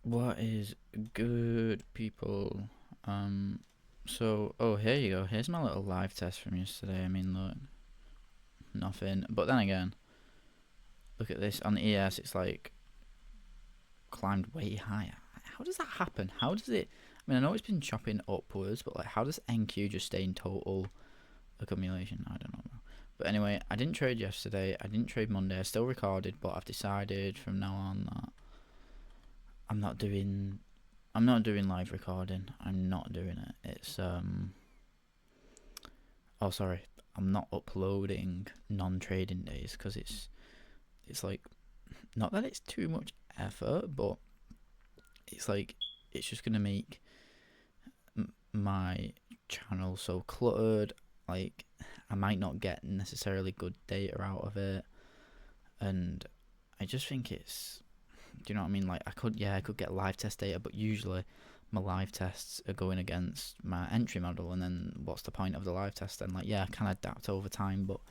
What is good, people? Oh, here you go. Here's my little live test from yesterday. I mean, look, nothing. But then again, look at this. On ES, it's like climbed way higher. How does that happen? How does it? I mean, I know it's been chopping upwards, but like, how does NQ just stay in total accumulation? I don't know, bro. But anyway, I didn't trade yesterday. I didn't trade Monday. I still recorded, but I've decided from now on that I'm not doing I'm not doing live recording. I'm not doing it. It's oh sorry, I'm not uploading non-trading days because it's like, not that it's too much effort, but it's like it's just gonna make my channel so cluttered. Like, I might not get necessarily good data out of it, and I just think it's, do you know what I mean? Like, I could get live test data, but usually my live tests are going against my entry model, and then what's the point of the live test then? Like, yeah, I can adapt over time, but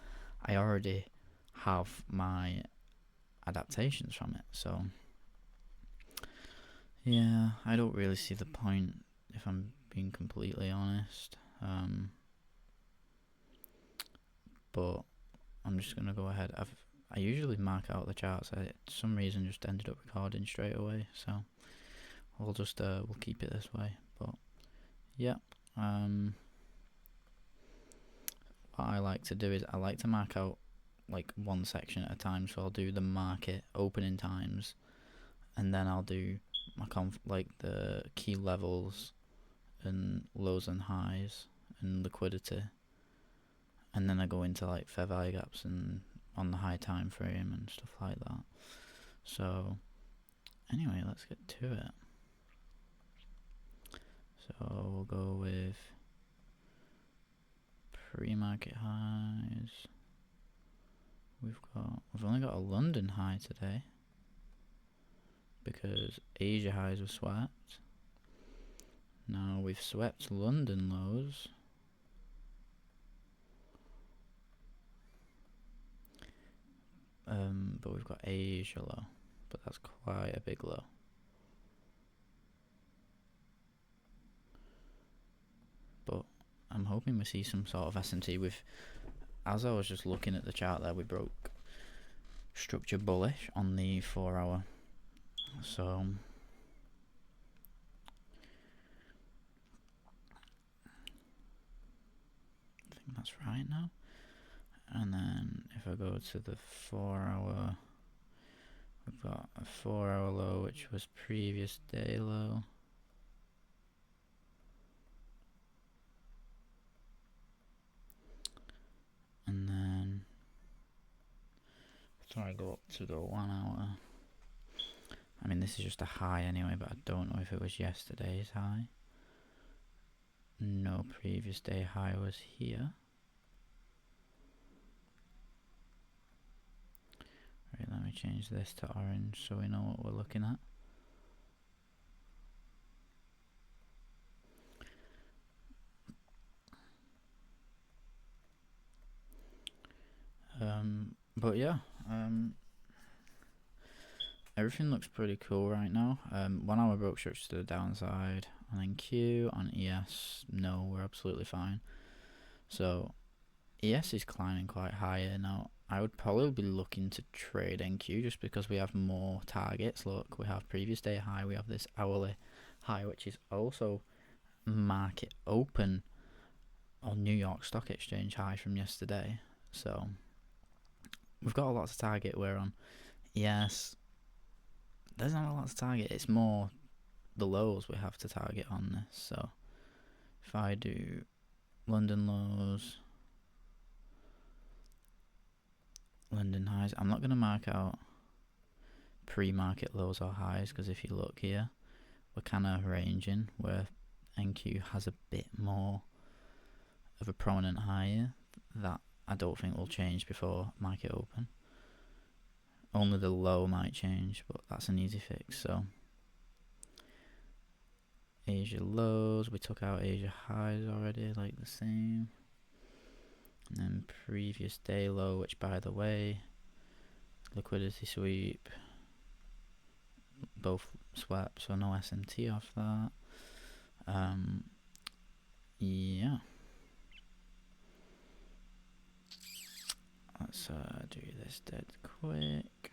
I already have my adaptations from it, so yeah, I don't really see the point, if I'm being completely honest. But I'm just gonna go ahead. I usually mark out the charts. I, for some reason, just ended up recording straight away, so we'll keep it this way. But yeah, what I like to do is I like to mark out like one section at a time. So I'll do the market opening times, and then I'll do my like the key levels and lows and highs and liquidity, and then I go into like fair value gaps and on the high time frame and stuff like that. So anyway, let's get to it. So we'll go with pre-market highs. We've only got a London high today because Asia highs were swept. Now we've swept London lows. But we've got Asia low, but that's quite a big low. But I'm hoping we see some sort of S&T with, as I was just looking at the chart there, we broke structure bullish on the 4 hour. So I think that's right now. And then if I go to the 4 hour, we've got a 4 hour low, which was previous day low. And then if I go up to the 1 hour, I mean, this is just a high anyway, but I don't know if it was yesterday's high. No, previous day high was here. Right, let me change this to orange so we know what we're looking at. But yeah, everything looks pretty cool right now. 1 hour broke structure to the downside, and then Q on ES, no, we're absolutely fine. So ES is climbing quite higher now. I would probably be looking to trade NQ just because we have more targets. Look, we have previous day high, we have this hourly high, which is also market open on New York Stock Exchange high from yesterday. So we've got a lot to target. We're on, yes, there's not a lot to target. It's more the lows we have to target on this. So if I do London lows, London highs, I'm not going to mark out pre-market lows or highs because if you look here, we're kind of ranging where NQ has a bit more of a prominent high here that I don't think will change before market open. Only the low might change, but that's an easy fix. So Asia lows, we took out Asia highs already, like the same. And then previous day low, which by the way, liquidity sweep, both swept, so no SMT off that. Yeah. Let's do this dead quick.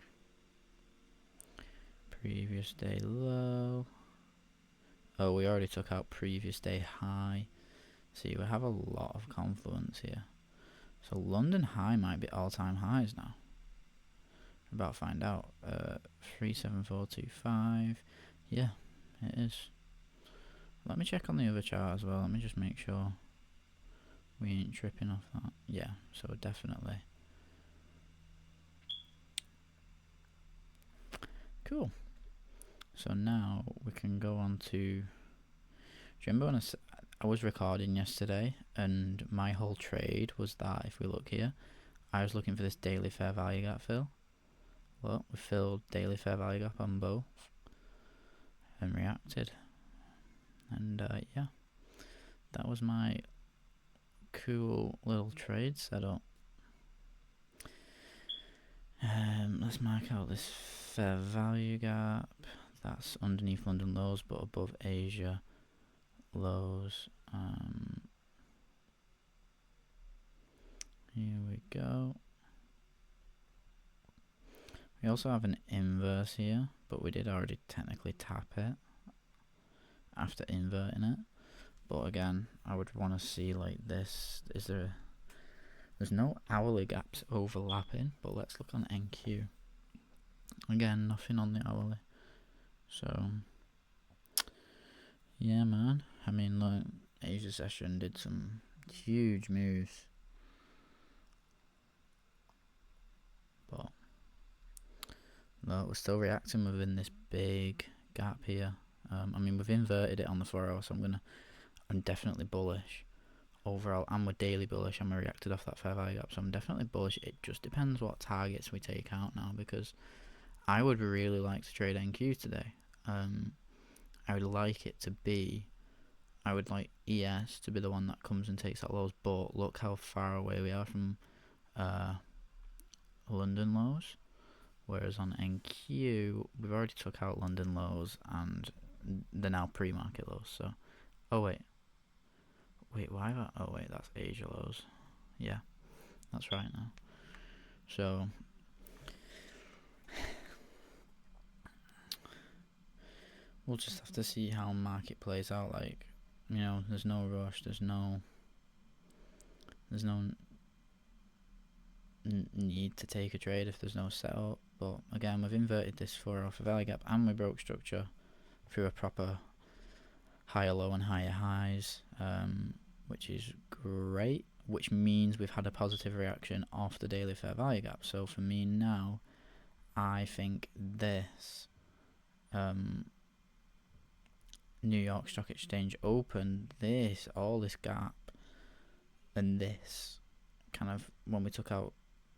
Previous day low. Oh, we already took out previous day high. See, we have a lot of confluence here. So London high might be all-time highs now. We're about to find out. 37425. Yeah, it is. Let me check on the other chart as well. Let me just make sure we ain't tripping off that. Yeah, so definitely. Cool. So now we can go on to. Do you remember when I was recording yesterday, and my whole trade was that if we look here, I was looking for this daily fair value gap fill. Well, we filled daily fair value gap on both and reacted. And yeah, that was my cool little trade setup. Let's mark out this fair value gap. That's underneath London lows but above Asia lows. Here we go. We also have an inverse here, but we did already technically tap it after inverting it. But again, I would want to see like this. There's no hourly gaps overlapping, but let's look on NQ. Again, nothing on the hourly. So yeah, man. I mean, look, Asia session did some huge moves, but no, we're still reacting within this big gap here. I mean, we've inverted it on the 4 hour, so I'm definitely bullish overall, and we're daily bullish, and we reacted off that fair value gap, so I'm definitely bullish. It just depends what targets we take out now, because I would really like to trade NQ today. I would like it to be, I would like ES to be the one that comes and takes out lows, but look how far away we are from London lows. Whereas on NQ, we've already took out London lows, and they're now pre-market lows. So, oh wait, why that? Oh wait, that's Asia lows. Yeah, that's right now. So, we'll just have to see how market plays out. Like, you know, there's no rush. There's no need to take a trade if there's no setup. But again, we've inverted this 4 hour fair value gap, and we broke structure through a proper higher low and higher highs, which is great, which means we've had a positive reaction off the daily fair value gap. So for me now, I think this New York Stock Exchange Open, all this gap, and this kind of, when we took out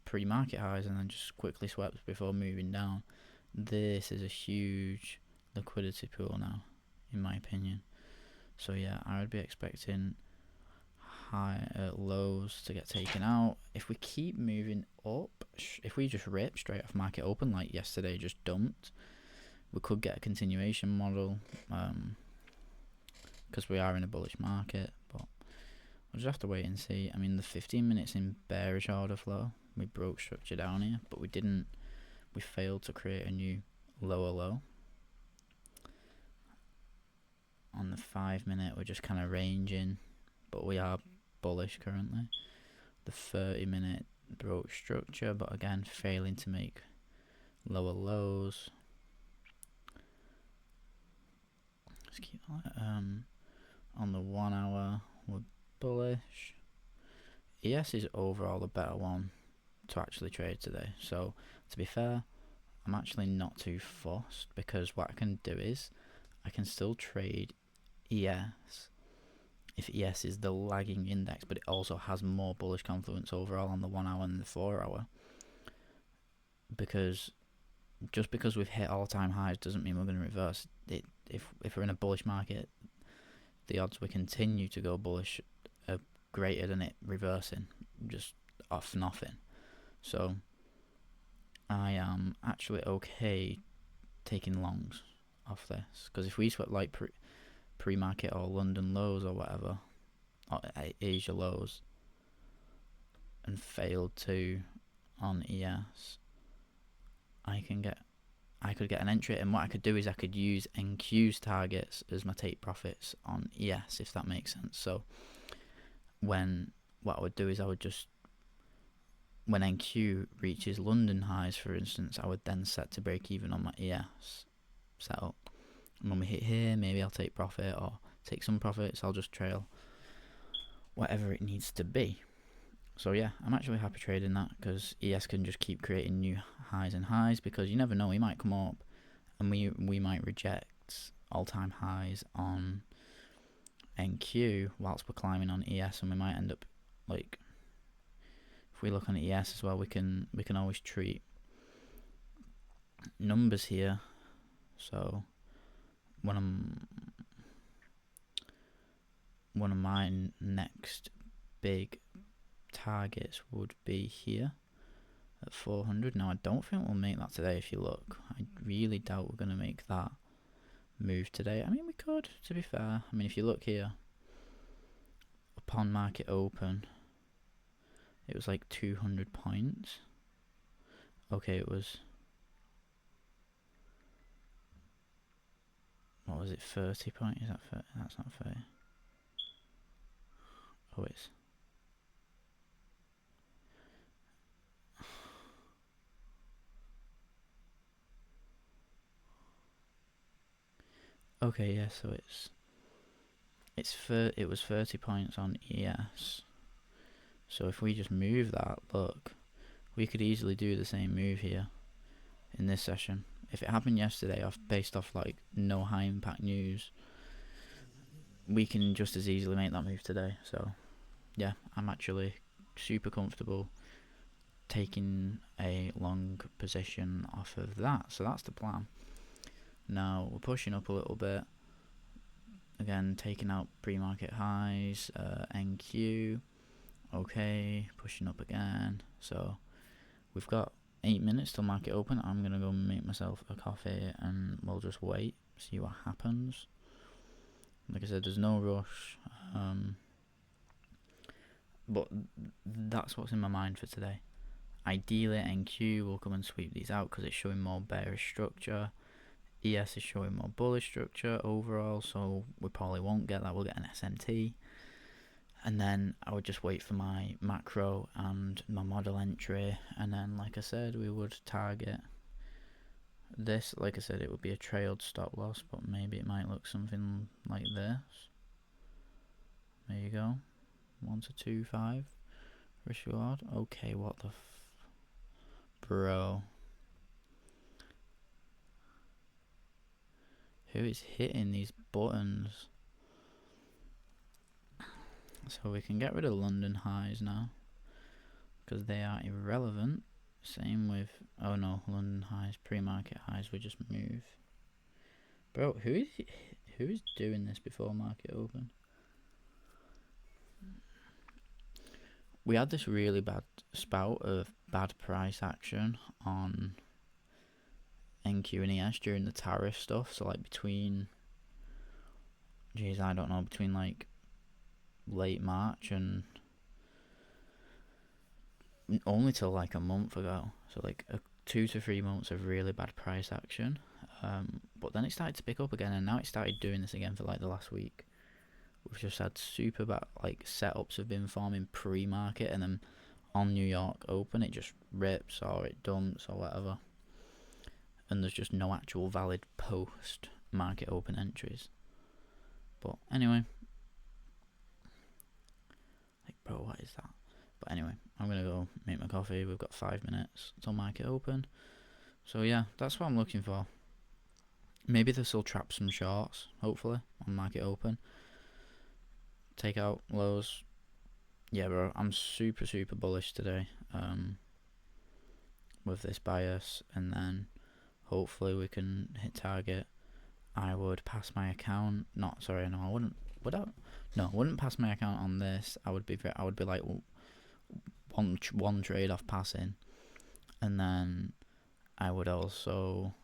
pre-market highs and then just quickly swept before moving down, this is a huge liquidity pool now, in my opinion. So yeah, I would be expecting high lows to get taken out. If we keep moving up, if we just rip straight off market open like yesterday just dumped, we could get a continuation model, because we are in a bullish market, but we'll just have to wait and see. I mean, the 15 minutes in bearish order flow, we broke structure down here, but we failed to create a new lower low. On the 5 minute, we're just kind of ranging, but we are bullish currently. The 30 minute broke structure, but again, failing to make lower lows. Let's keep that. On the 1 hour, we're bullish. ES is overall the better one to actually trade today. So, to be fair, I'm actually not too fussed, because what I can do is I can still trade ES if ES is the lagging index, but it also has more bullish confluence overall on the 1 hour and the 4 hour. Because just because we've hit all-time highs doesn't mean we're going to reverse it. If we're in a bullish market, the odds we continue to go bullish are greater than it reversing just off nothing. So I am actually okay taking longs off this, because if we swept like pre-market or London lows or whatever, or Asia lows, and failed to on ES, I could get an entry, and what I could do is I could use NQ's targets as my take profits on ES, if that makes sense. So what I would do is I would just, when NQ reaches London highs, for instance, I would then set to break even on my ES setup. And when we hit here, maybe I'll take profit or take some profits. I'll just trail whatever it needs to be. So yeah, I'm actually happy trading that, because ES can just keep creating new highs and highs, because you never know, he might come up and we might reject all-time highs on NQ whilst we're climbing on ES, and we might end up, like, if we look on ES as well, we can always treat numbers here. So one of my next big targets would be here at 400. Now I don't think we'll make that today. If you look, I really doubt we're going to make that move today. I mean, we could, to be fair. I mean, if you look here, upon market open, it was like 200 points. Okay, it was, what was it, 30 points? Is that 30? That's not 30. Oh, it's, okay, yeah, so it was 30 points on ES. So if we just move that, look, we could easily do the same move here in this session. If it happened yesterday, based off like no high impact news, we can just as easily make that move today. So yeah, I'm actually super comfortable taking a long position off of that. So that's the plan. Now we're pushing up a little bit. Again, taking out pre-market highs, NQ. Okay, pushing up again. So we've got 8 minutes till market open. I'm gonna go make myself a coffee and we'll just wait, see what happens. Like I said, there's no rush, but that's what's in my mind for today. Ideally, NQ will come and sweep these out because it's showing more bearish structure. ES is showing more bullish structure overall, so we probably won't get that. We'll get an SMT. And then I would just wait for my macro and my model entry, and then, like I said, we would target this. Like I said, it would be a trailed stop loss, but maybe it might look something like this. There you go, 1 to 2, 5 risk reward. Okay, what the bro? Who is hitting these buttons? So we can get rid of London highs now, because they are irrelevant. Same with, oh no, London highs, pre-market highs, we just move. Bro, who is doing this before market open? We had this really bad spout of bad price action on NQ and ES during the tariff stuff. So like between, geez, I don't know, between like late March and only till like a month ago. So like 2 to 3 months of really bad price action. But then it started to pick up again, and now it started doing this again for like the last week. We've just had super bad, like, setups have been forming pre-market, and then on New York Open it just rips or it dumps or whatever, and there's just no actual valid post market open entries. But anyway, like, bro, what is that? But anyway, I'm gonna go make my coffee. We've got 5 minutes till market open, so yeah, that's what I'm looking for. Maybe this will trap some shorts, hopefully, on market open. Take out lows. Yeah, bro, I'm super bullish today, with this bias, and then hopefully we can hit target. I would pass my account. Not, sorry, no, I wouldn't. Would I? No, I wouldn't pass my account on this. I would be like one trade off passing, and then I would also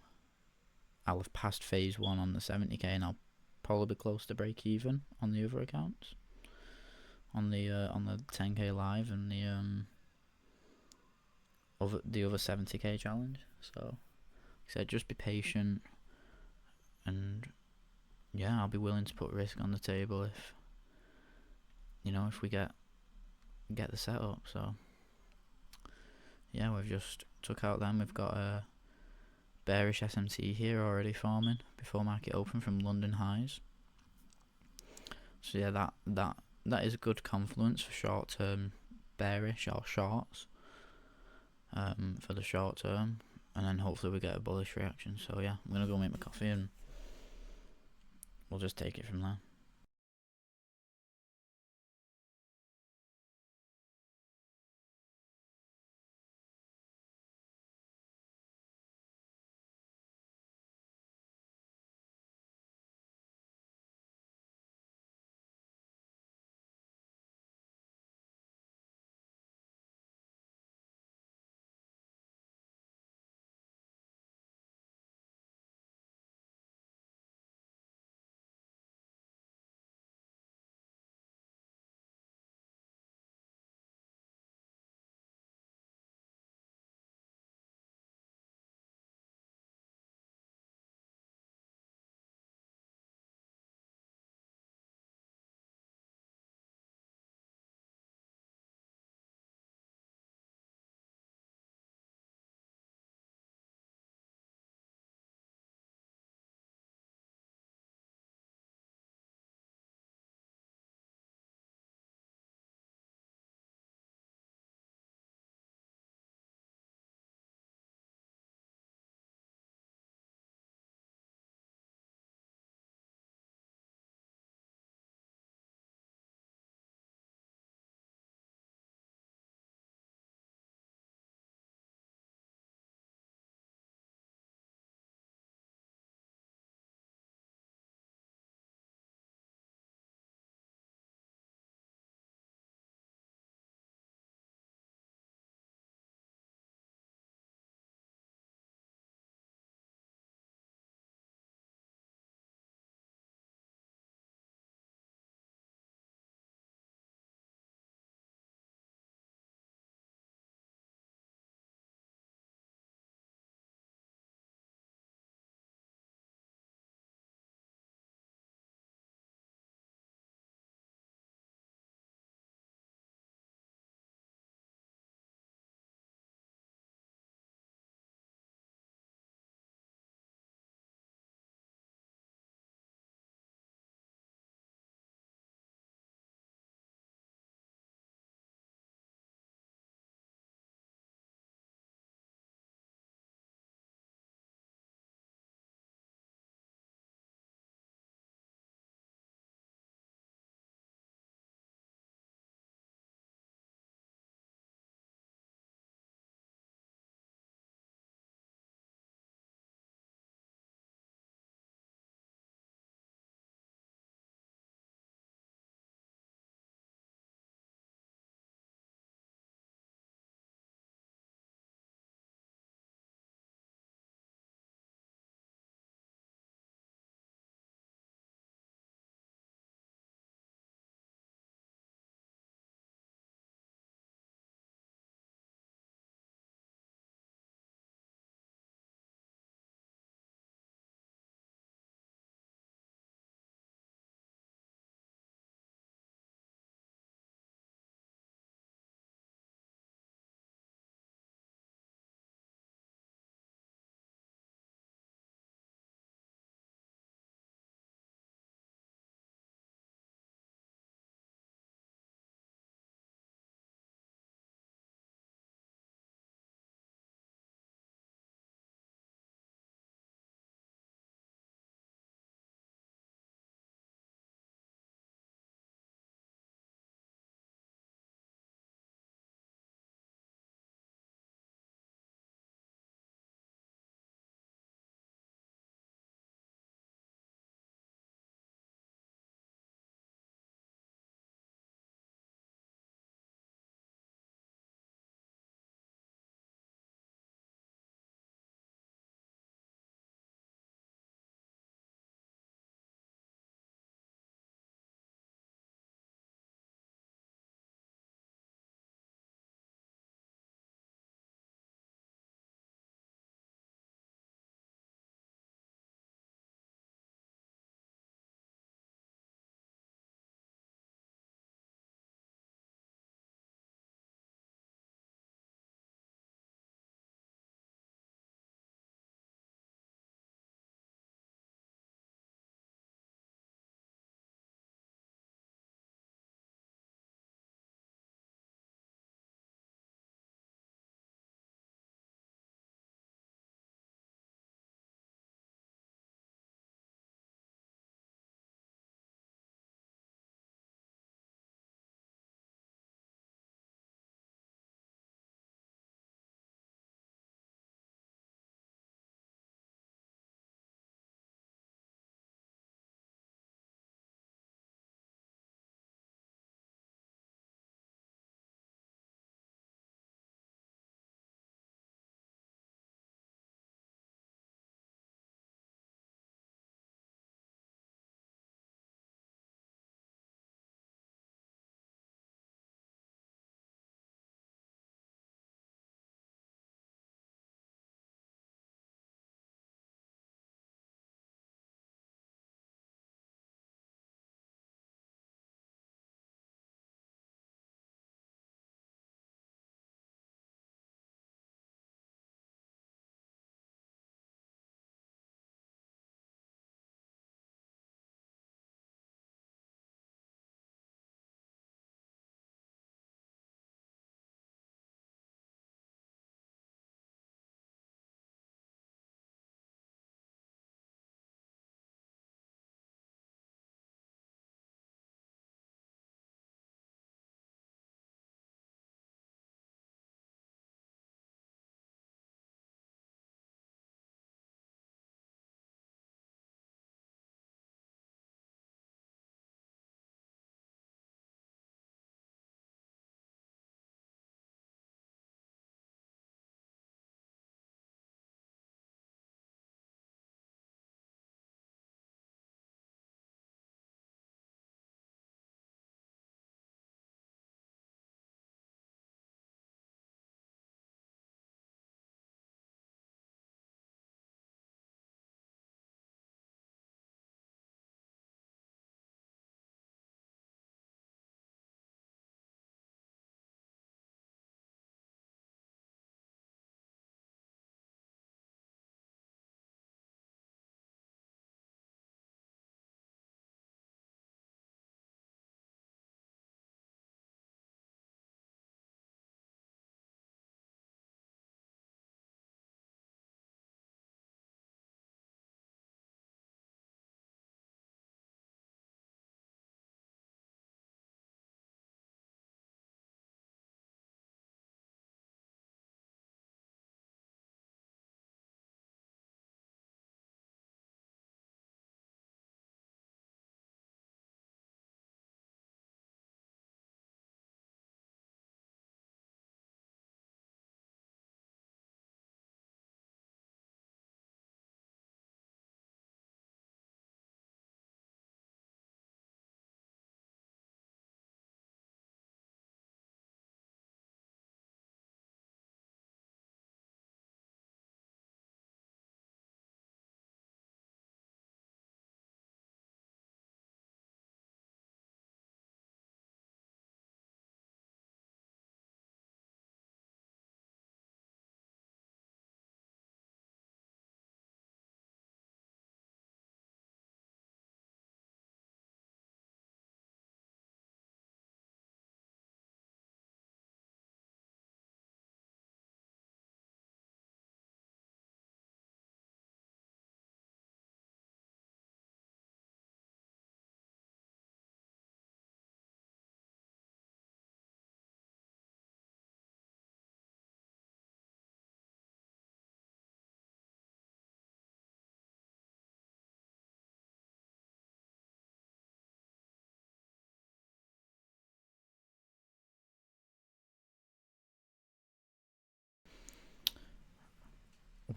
I'll have passed phase 1 on the 70k, and I'll probably be close to break even on the other accounts, on the 10k live and the other 70k challenge. So, like I said, just be patient, and yeah, I'll be willing to put risk on the table if if we get the setup. So yeah, we've just took out them. We've got a bearish SMT here already forming before market open from London highs. So yeah, that is a good confluence for short term bearish or shorts, for the short term, and then hopefully we get a bullish reaction. So yeah, I'm gonna go make my coffee and we'll just take it from there.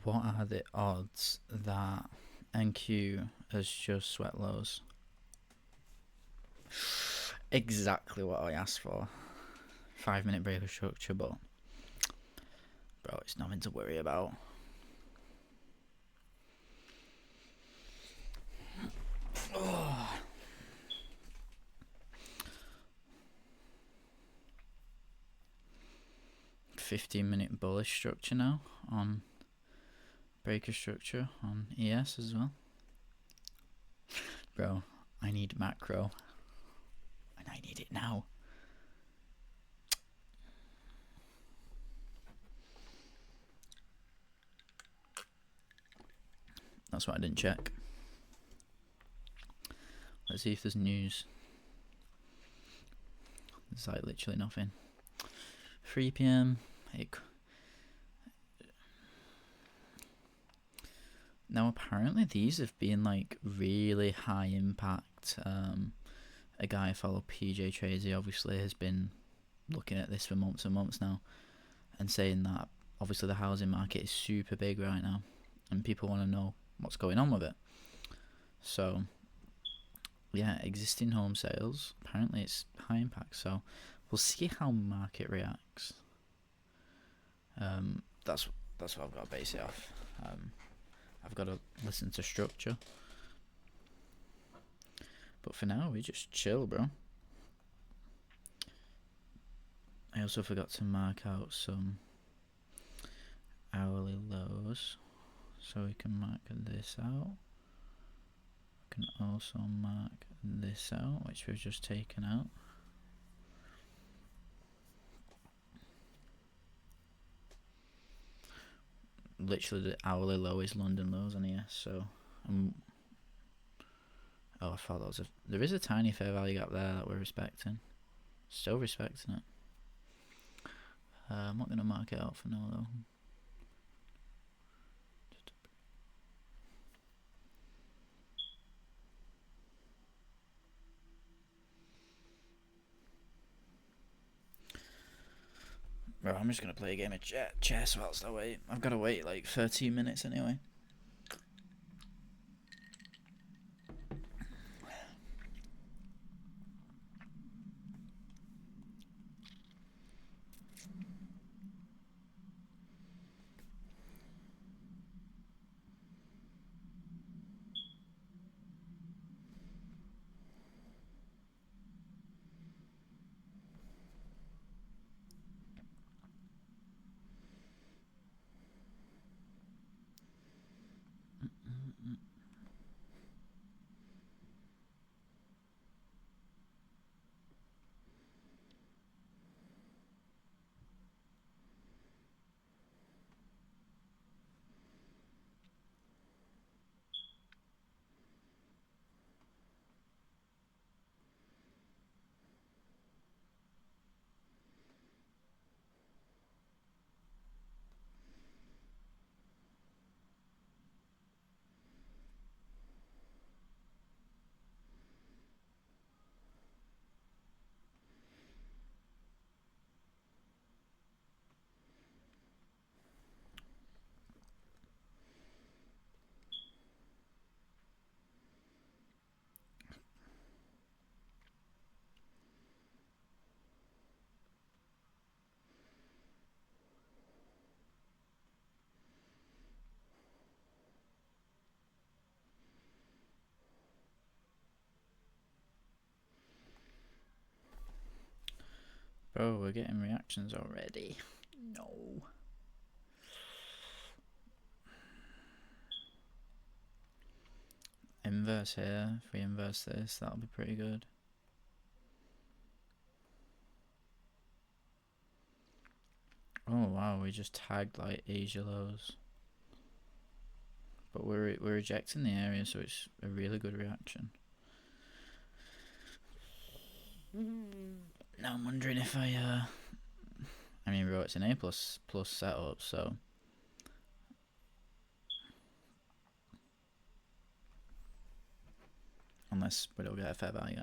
What are the odds that NQ has just swept lows? Exactly what I asked for. 5-minute break of structure, but bro, it's nothing to worry about. Oh. 15-minute bullish structure now on breaker structure on ES as well. Bro, I need macro. And I need it now. That's what I didn't check. Let's see if there's news. There's like literally nothing. 3 PM. Now apparently these have been like really high impact. A guy I follow, PJ Tracy, obviously has been looking at this for months and months now, and saying that obviously the housing market is super big right now, and people want to know what's going on with it. So yeah, existing home sales, apparently it's high impact. So we'll see how market reacts. That's what I've got to base it off. I've got to listen to structure. But for now, we just chill, bro. I also forgot to mark out some hourly lows, so we can mark this out. We can also mark this out, which we've just taken out. Literally the hourly low is London lows on ES, so oh, I thought that was there is a tiny fair value gap there that we're respecting. Still respecting it. I'm not going to mark it out for now though. Bro, I'm just going to play a game of chess whilst I wait. I've got to wait like 13 minutes anyway. Bro, we're getting reactions already. No. Inverse here. If we inverse this, that'll be pretty good. Oh wow, we just tagged like Asia lows. But we're rejecting the area, so it's a really good reaction. Now I'm wondering if I mean, bro, it's an A plus setup, so unless we don't get a fair value.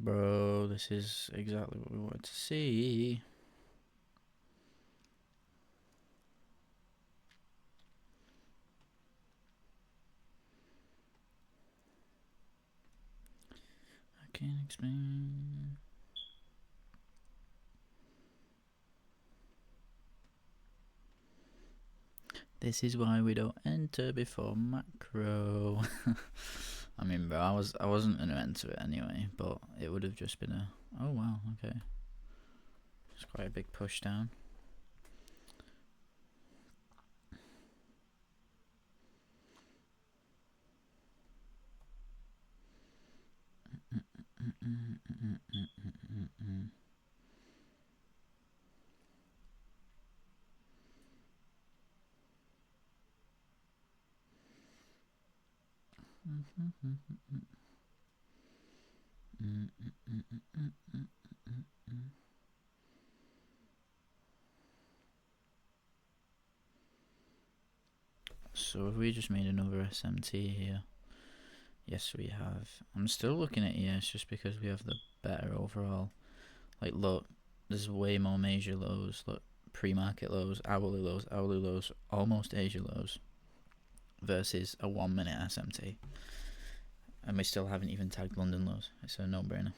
Bro, this is exactly what we wanted to see. I can't explain. This is why we don't enter before macro. I mean, bro, I wasn't gonna enter it anyway, but it would have just been a. Oh wow, okay. It's quite a big push down. So have we just made another SMT here? Yes, we have. I'm still looking at ES just because we have the better overall. Like, look, there's way more major lows. Look, pre-market lows, hourly lows, almost Asia lows, versus a 1 minute SMT. And we still haven't even tagged London lows. It's a no-brainer.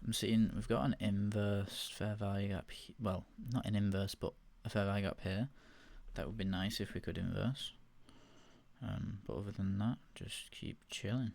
I'm seeing we've got an inverse fair value gap. Well, not an inverse, but a fair value gap here. That would be nice if we could inverse. But other than that, just keep chilling.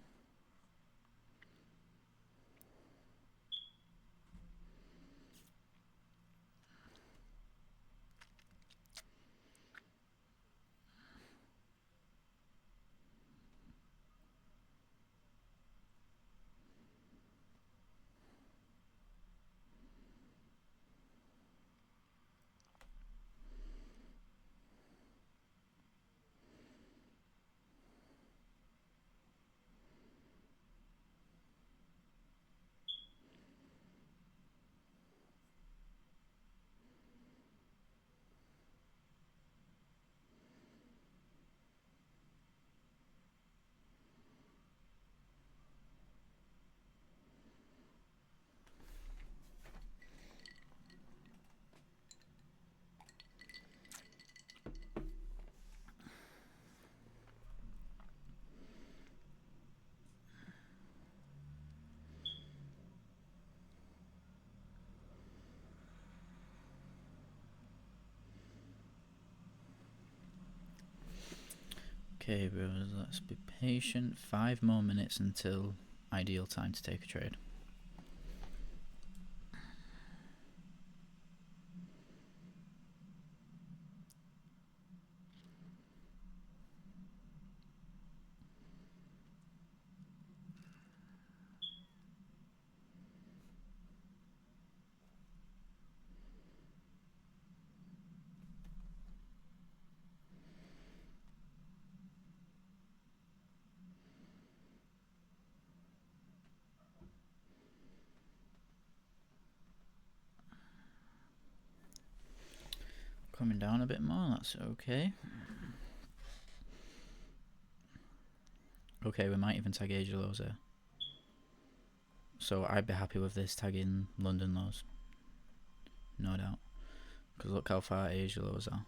Okay, bros, let's be patient. 5 more minutes until ideal time to take a trade. Coming down a bit more, that's okay. Okay, we might even tag Asia lows here. So I'd be happy with this tagging London lows. No doubt. Because look how far Asia lows are.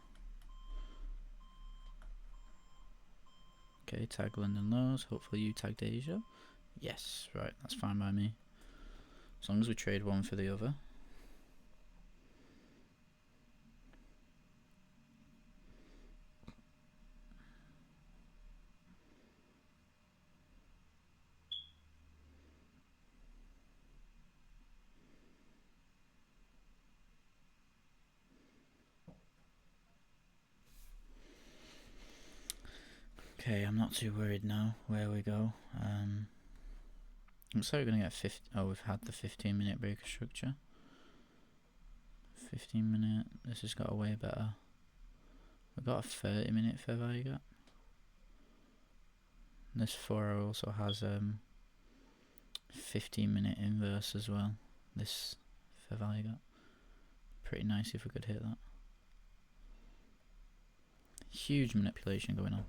Okay, tag London lows. Hopefully you tagged Asia. Yes, right, that's fine by me. As long as we trade one for the other. Okay, I'm not too worried now where we go. Looks like we're gonna get 50. Oh, we've had the 15-minute breaker structure. 15-minute. This has got a way better. We've got a 30-minute fair value gap. This 4 also has 15-minute inverse as well. This fair value gap. Pretty nice if we could hit that. Huge manipulation going on.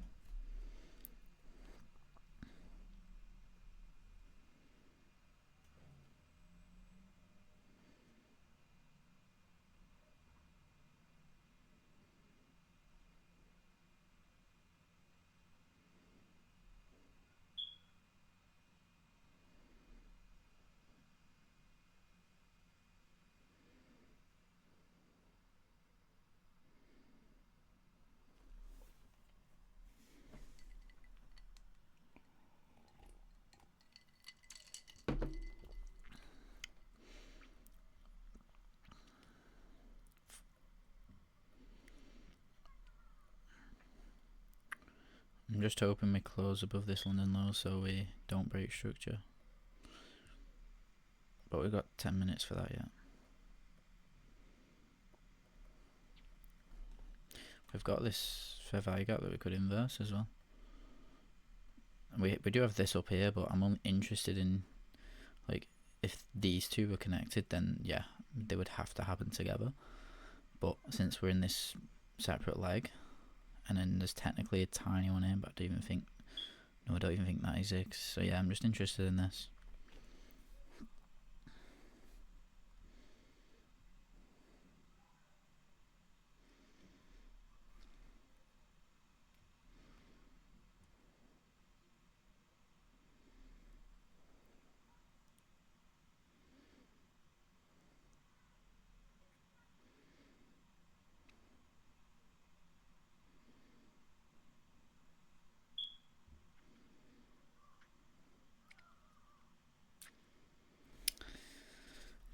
I'm just hoping we close above this London low so we don't break structure. But we've got 10 minutes for that yet. We've got this fair value gap that we could inverse as well. And we do have this up here, but I'm only interested in, like, if these two were connected, then yeah, they would have to happen together. But since we're in this separate leg, and then there's technically a tiny one here, but I don't even think that exists. So yeah, I'm just interested in this.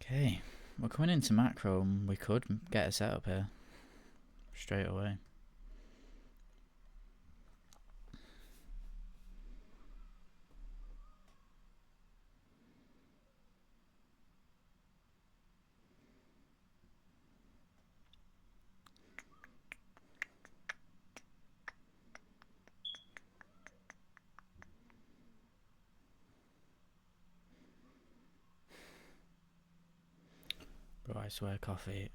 Okay, we're coming into macro and we could get a setup here straight away. Bro, I swear coffee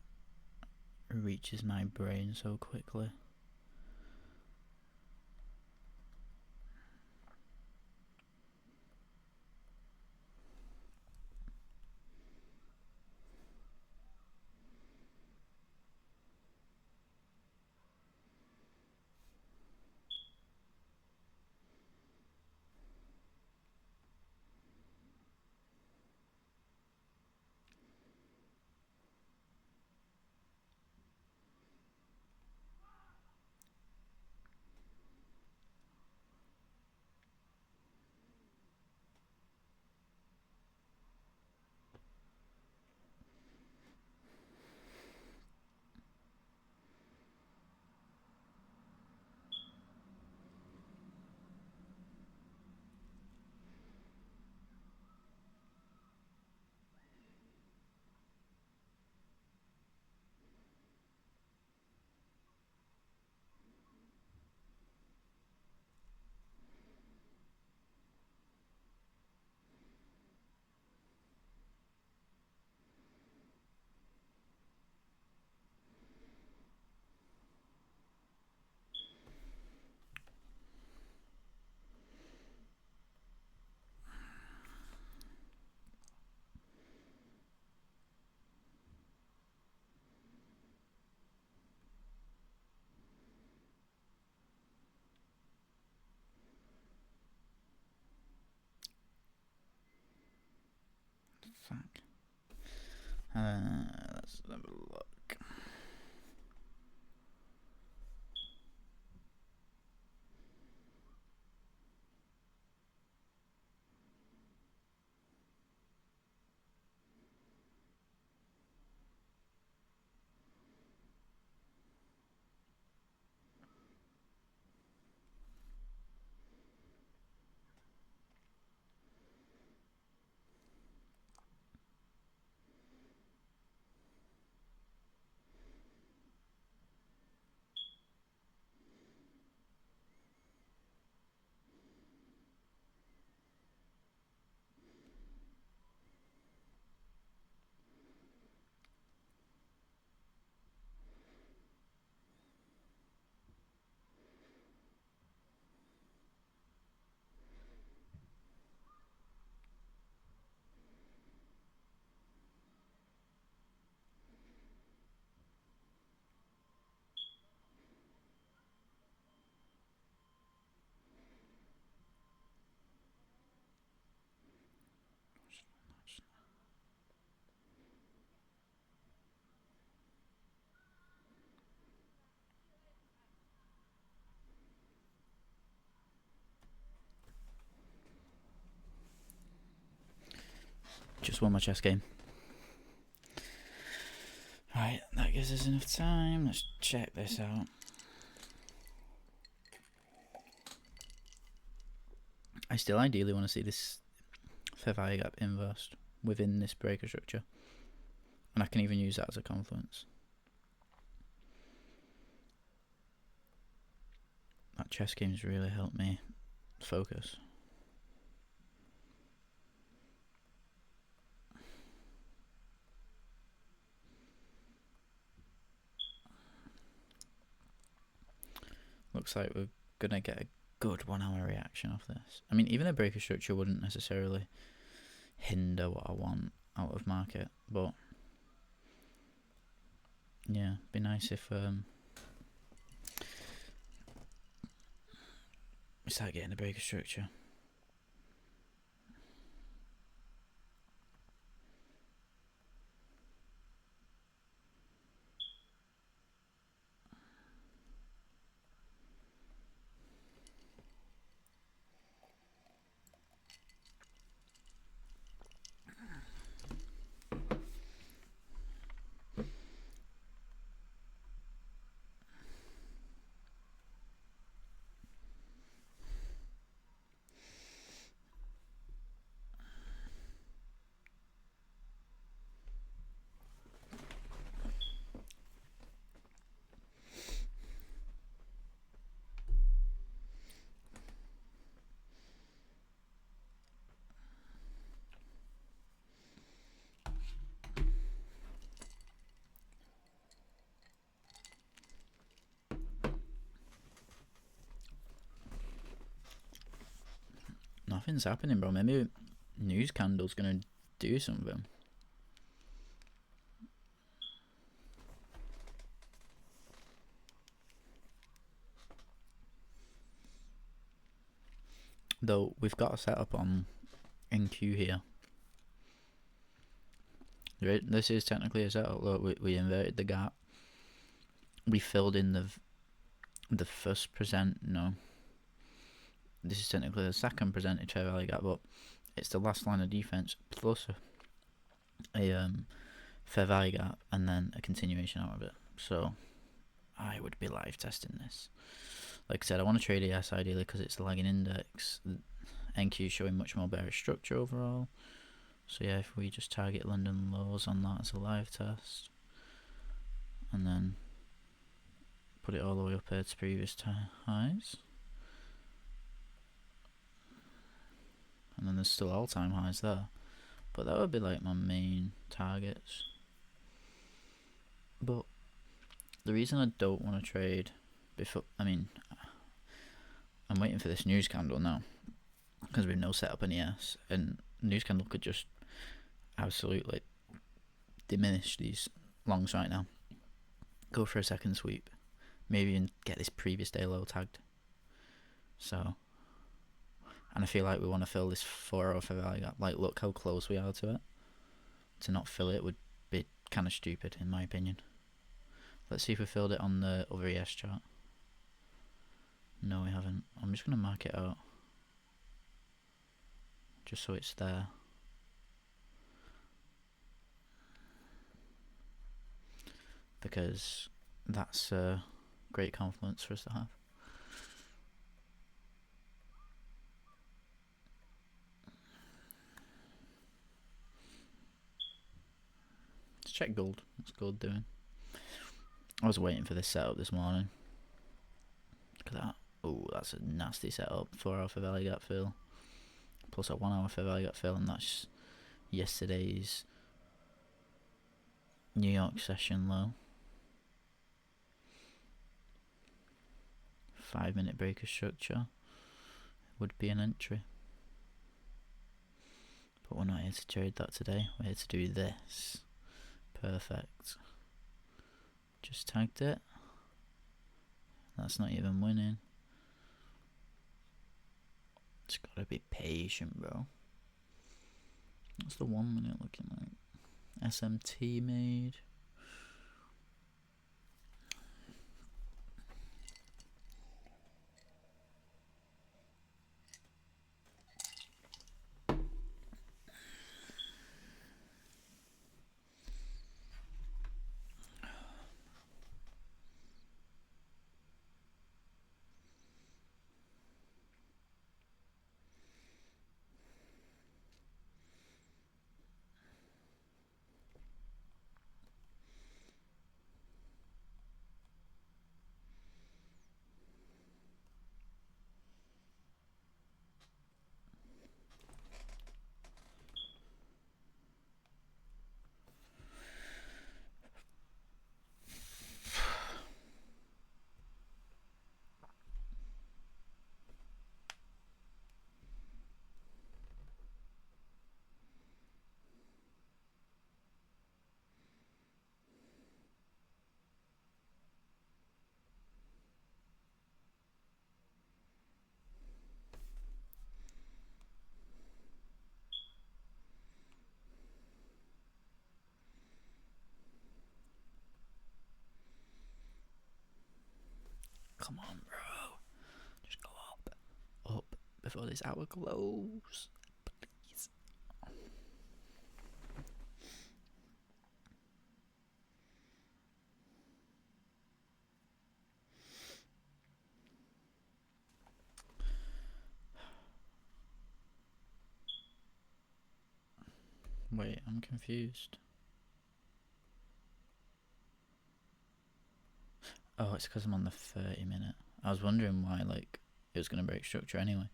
reaches my brain so quickly. Fuck. Let's have a look. Just one more chess game. Right, that gives us enough time. Let's check this out. I still ideally want to see this fair value gap inversed within this breaker structure. And I can even use that as a confluence. That chess game's really helped me focus. Looks like we're gonna get a good 1 hour reaction off this. I mean, even a breaker structure wouldn't necessarily hinder what I want out of market, but yeah, be nice if we start getting a breaker structure. Nothing's happening, bro. Maybe news candle's gonna do something. Though we've got a setup on NQ here. This is technically a setup. Look, we inverted the gap. We filled in the first present. No, this is technically the second presented fair value gap, but it's the last line of defense plus a fair value gap and then a continuation out of it. So I would be live testing this. Like I said, I want to trade ES ideally because it's the lagging index. NQ showing much more bearish structure overall. So yeah, if we just target London lows on that as a live test, and then put it all the way up here to previous highs, and then there's still all-time highs there, but that would be like my main targets. But the reason I don't want to trade before, I mean, I'm waiting for this news candle now because we've no setup in ES, and news candle could just absolutely diminish these longs right now. Go for a second sweep, maybe even get this previous day low tagged. So, and I feel like we want to fill this 4-hour fair value gap. Like, look how close we are to it. To not fill it would be kind of stupid, in my opinion. Let's see if we filled it on the other ES chart. No, we haven't. I'm just going to mark it out, just so it's there. Because that's a great confluence for us to have. Let's check gold. What's gold doing? I was waiting for this setup this morning. Look at that. Oh, that's a nasty setup. 4-hour fair value gap fill. Plus a 1 hour fair value gap fill, and that's yesterday's New York session low. 5-minute breaker structure would be an entry. But we're not here to trade that today. We're here to do this. Perfect. Just tagged it. That's not even winning. It's gotta be patient, bro. What's the 1 minute looking like? SMT made. Come on, bro. Just go up. Up before this hour close. Please. Wait, I'm confused. Oh, it's because I'm on the 30-minute. I was wondering why, like, it was going to break structure anyway.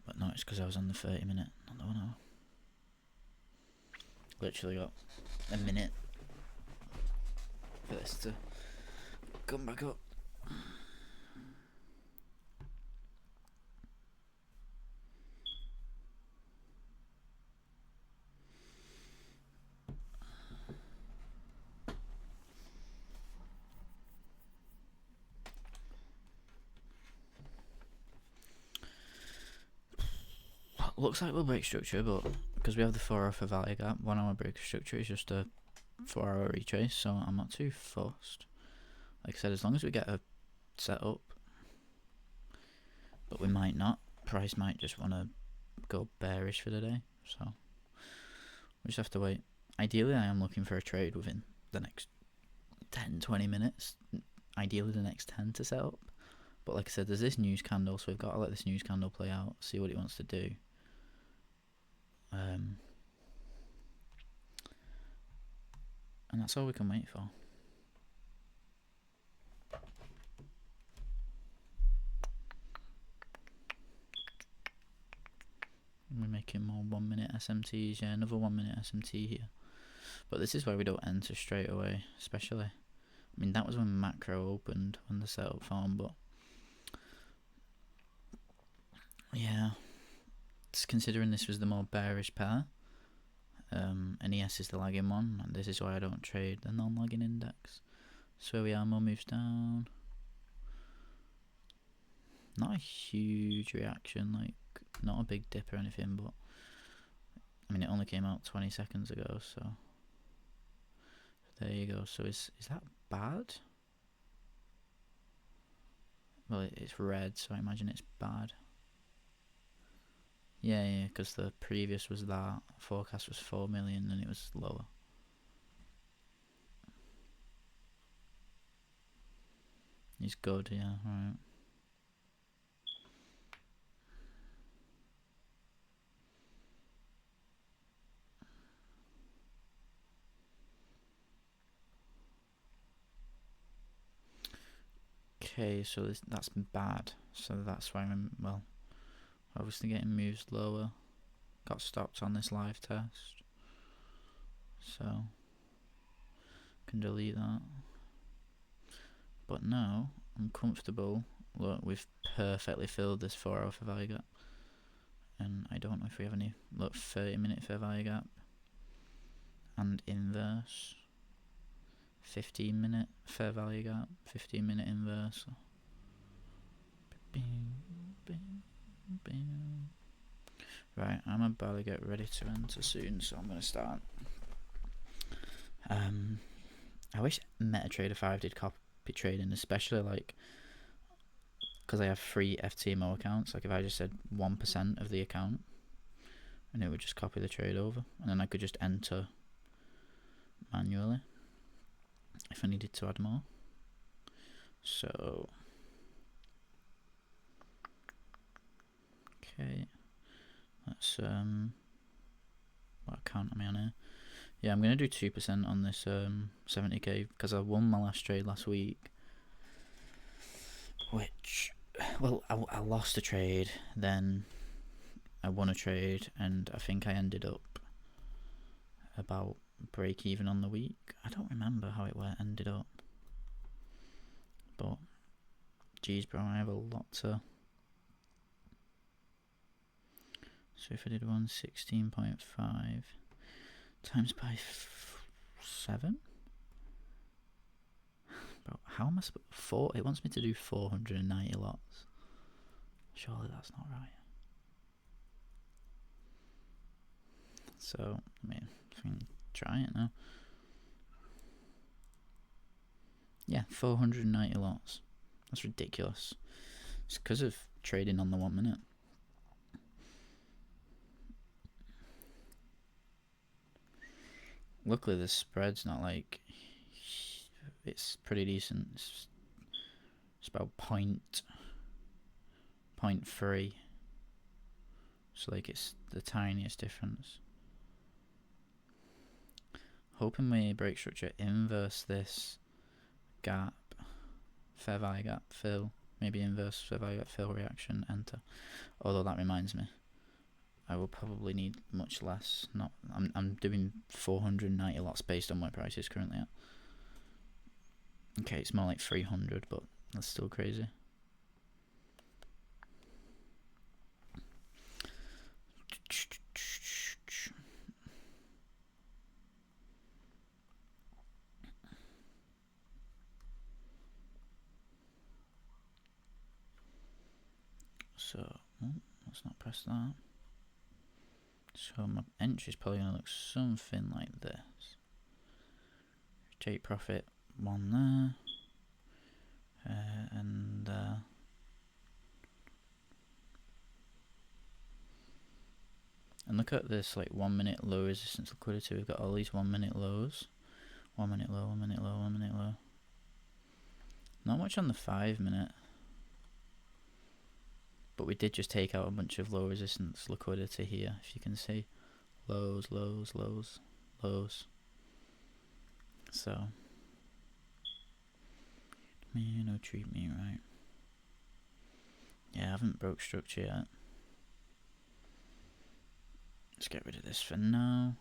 But no, it's because I was on the 30-minute, not the 1 hour. Literally got a minute for this to come back up. Looks like we'll break structure, but because we have the 4 hour for value gap, 1 hour break structure is just a 4 hour retrace, so I'm not too fussed. Like I said, as long as we get a setup, but we might not. Price might just want to go bearish for the day, so we just have to wait. Ideally, I am looking for a trade within the next 10-20 minutes. Ideally, the next 10 to set up. But like I said, there's this news candle, so we've got to let this news candle play out, see what it wants to do. And that's all we can wait for. We're making more 1 minute SMTs, yeah, another 1 minute SMT here. But this is where we don't enter straight away, especially. I mean, that was when macro opened, when the setup formed, but yeah, it's considering this was the more bearish pair. And ES is the lagging one, and this is why I don't trade the non-lagging index. So here we are, more moves down. Not a huge reaction, like not a big dip or anything, but I mean it only came out 20 seconds ago, so there you go. So is that bad? Well, it's red, so I imagine it's bad. Yeah, because the previous was that forecast was 4 million and it was lower. He's good, yeah, right. Okay, so that's bad. So that's why I'm, well, obviously getting moves lower. Got stopped on this live test, so can delete that. But now I'm comfortable. Look, we've perfectly filled this 4 hour fair value gap, and I don't know if we have any. Look, 30-minute fair value gap and inverse. 15-minute fair value gap, 15-minute inverse. Right, I'm about to get ready to enter soon, so I'm going to start. I wish MetaTrader 5 did copy trading, especially like because I have 3 FTMO accounts. Like if I just said 1% of the account, and it would just copy the trade over, and then I could just enter manually if I needed to add more. So okay, let's what account am I on here? Yeah, I'm gonna do 2% on this 70k because I won my last trade last week, which, well, I lost a trade, then I won a trade, and I think I ended up about break even on the week. I don't remember how it ended up, but geez, bro, I have a lot to. So if I did 116.5 times by 7, bro, how am I supposed 4? It wants me to do 490 lots. Surely that's not right. So I mean, I can try it now. Yeah, 490 lots. That's ridiculous. It's because of trading on the 1 minute. Luckily the spread's not like, it's pretty decent. It's about 0.3. So like it's the tiniest difference. Hoping we break structure, inverse this gap, fair value gap, fill, maybe inverse fair value gap, fill, reaction, enter. Although that reminds me, I will probably need much less. I'm doing 490 lots based on where price is currently at. Okay, it's more like 300, but that's still crazy. So, let's not press that. So my entry is probably going to look something like this. Take profit 1 there. And look at this, like 1 minute low resistance liquidity. We've got all these 1 minute lows. 1 minute low, 1 minute low, 1 minute low. Not much on the 5 minute. But we did just take out a bunch of low resistance liquidity here, if you can see. Lows, lows, lows, lows. So, treat me right. Yeah, I haven't broke structure yet. Let's get rid of this for now.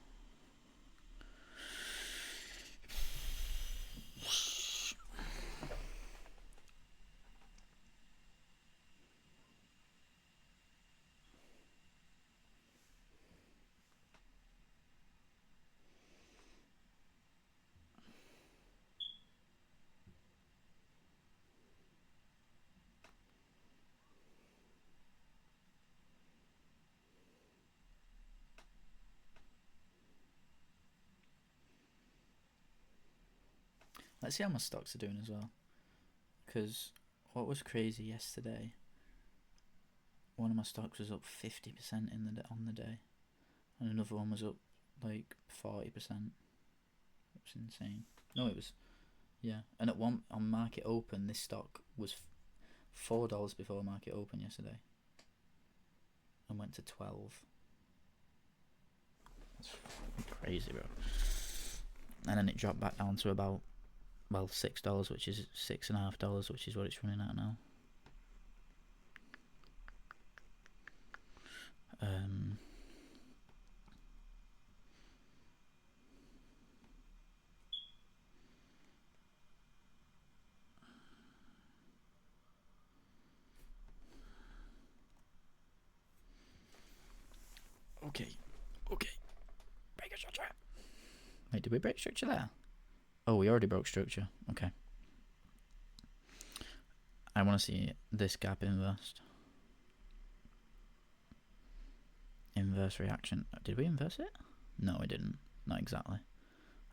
Let's see how my stocks are doing as well. Because what was crazy yesterday, one of my stocks was up 50% on the day, and another one was up like 40%. It was insane. No, it was, yeah. And at on market open, this stock was $4 before market open yesterday, and went to 12. That's crazy, bro. And then it dropped back down to about, well, $6, which is $6.50, which is what it's running at now. Okay. Break structure. Wait, did we break structure there? Oh, we already broke structure. Okay. I want to see this gap inversed. Inverse reaction. Did we inverse it? No, we didn't. Not exactly.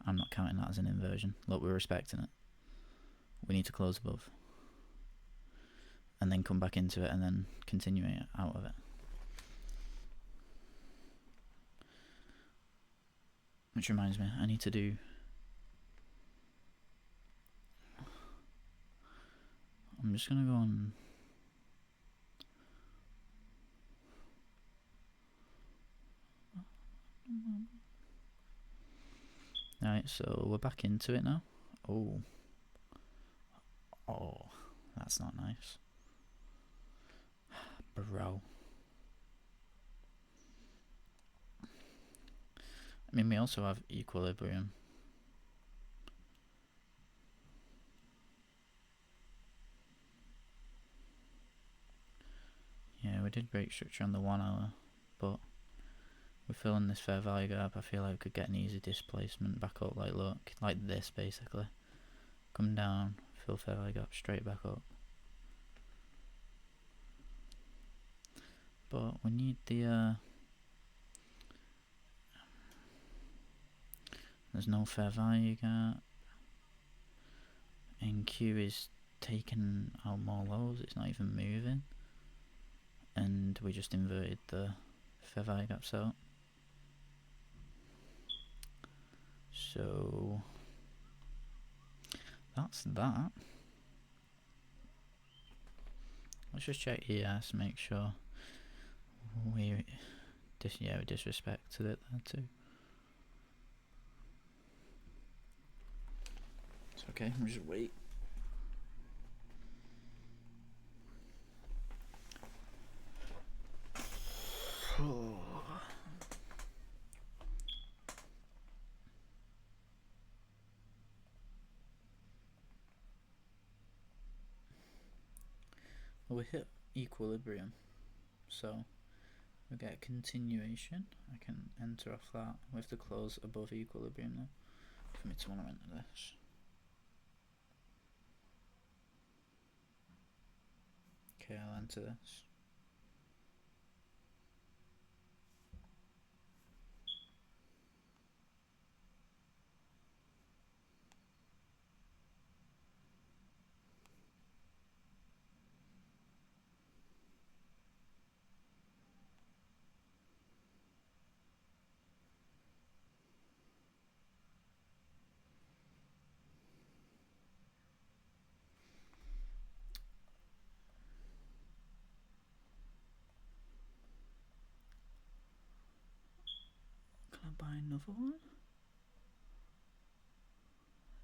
I'm not counting that as an inversion. Look, we're respecting it. We need to close above. And then come back into it and then continue it out of it. Which reminds me, I need to do... I'm just going to go on... Alright, so we're back into it now. Oh, that's not nice. Bro. I mean, we also have equilibrium. Yeah, we did break structure on the 1 hour, but we're filling this fair value gap. I feel like we could get an easy displacement back up, like look, like this basically. Come down, fill fair value gap, straight back up. But we need the there's no fair value gap. NQ is taking out more lows, it's not even moving, and we just inverted the fair value gaps out. So that's that. Let's just check ES, make sure we disrespected it there too. It's okay, we'll just wait. Well, we hit equilibrium, so we get a continuation. I can enter off that. We have to close above equilibrium though for me to want to enter this. Okay, I'll enter this. Can I buy another one?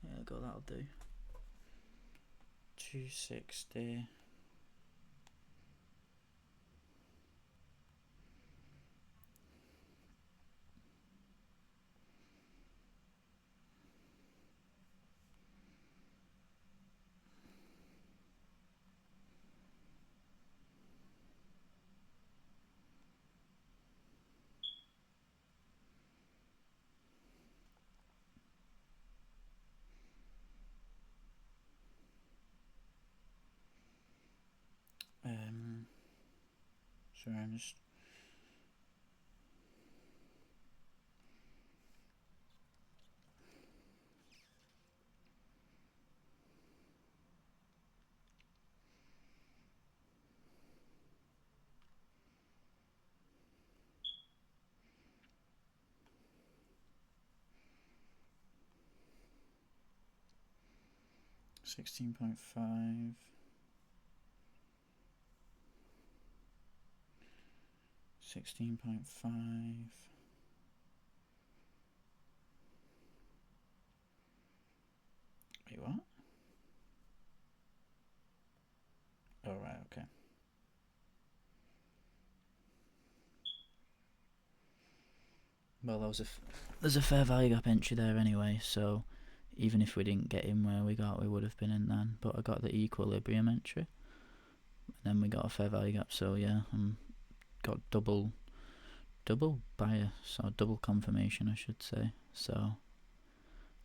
Yeah, go, that'll do. 260. Sorry, I'm just. $16.5. 16.5. Wait, what? Oh, right, okay. Well, there's a fair value gap entry there anyway, so even if we didn't get in where we got, we would have been in then. But I got the equilibrium entry, and then we got a fair value gap, so yeah, got double bias, or double confirmation I should say. So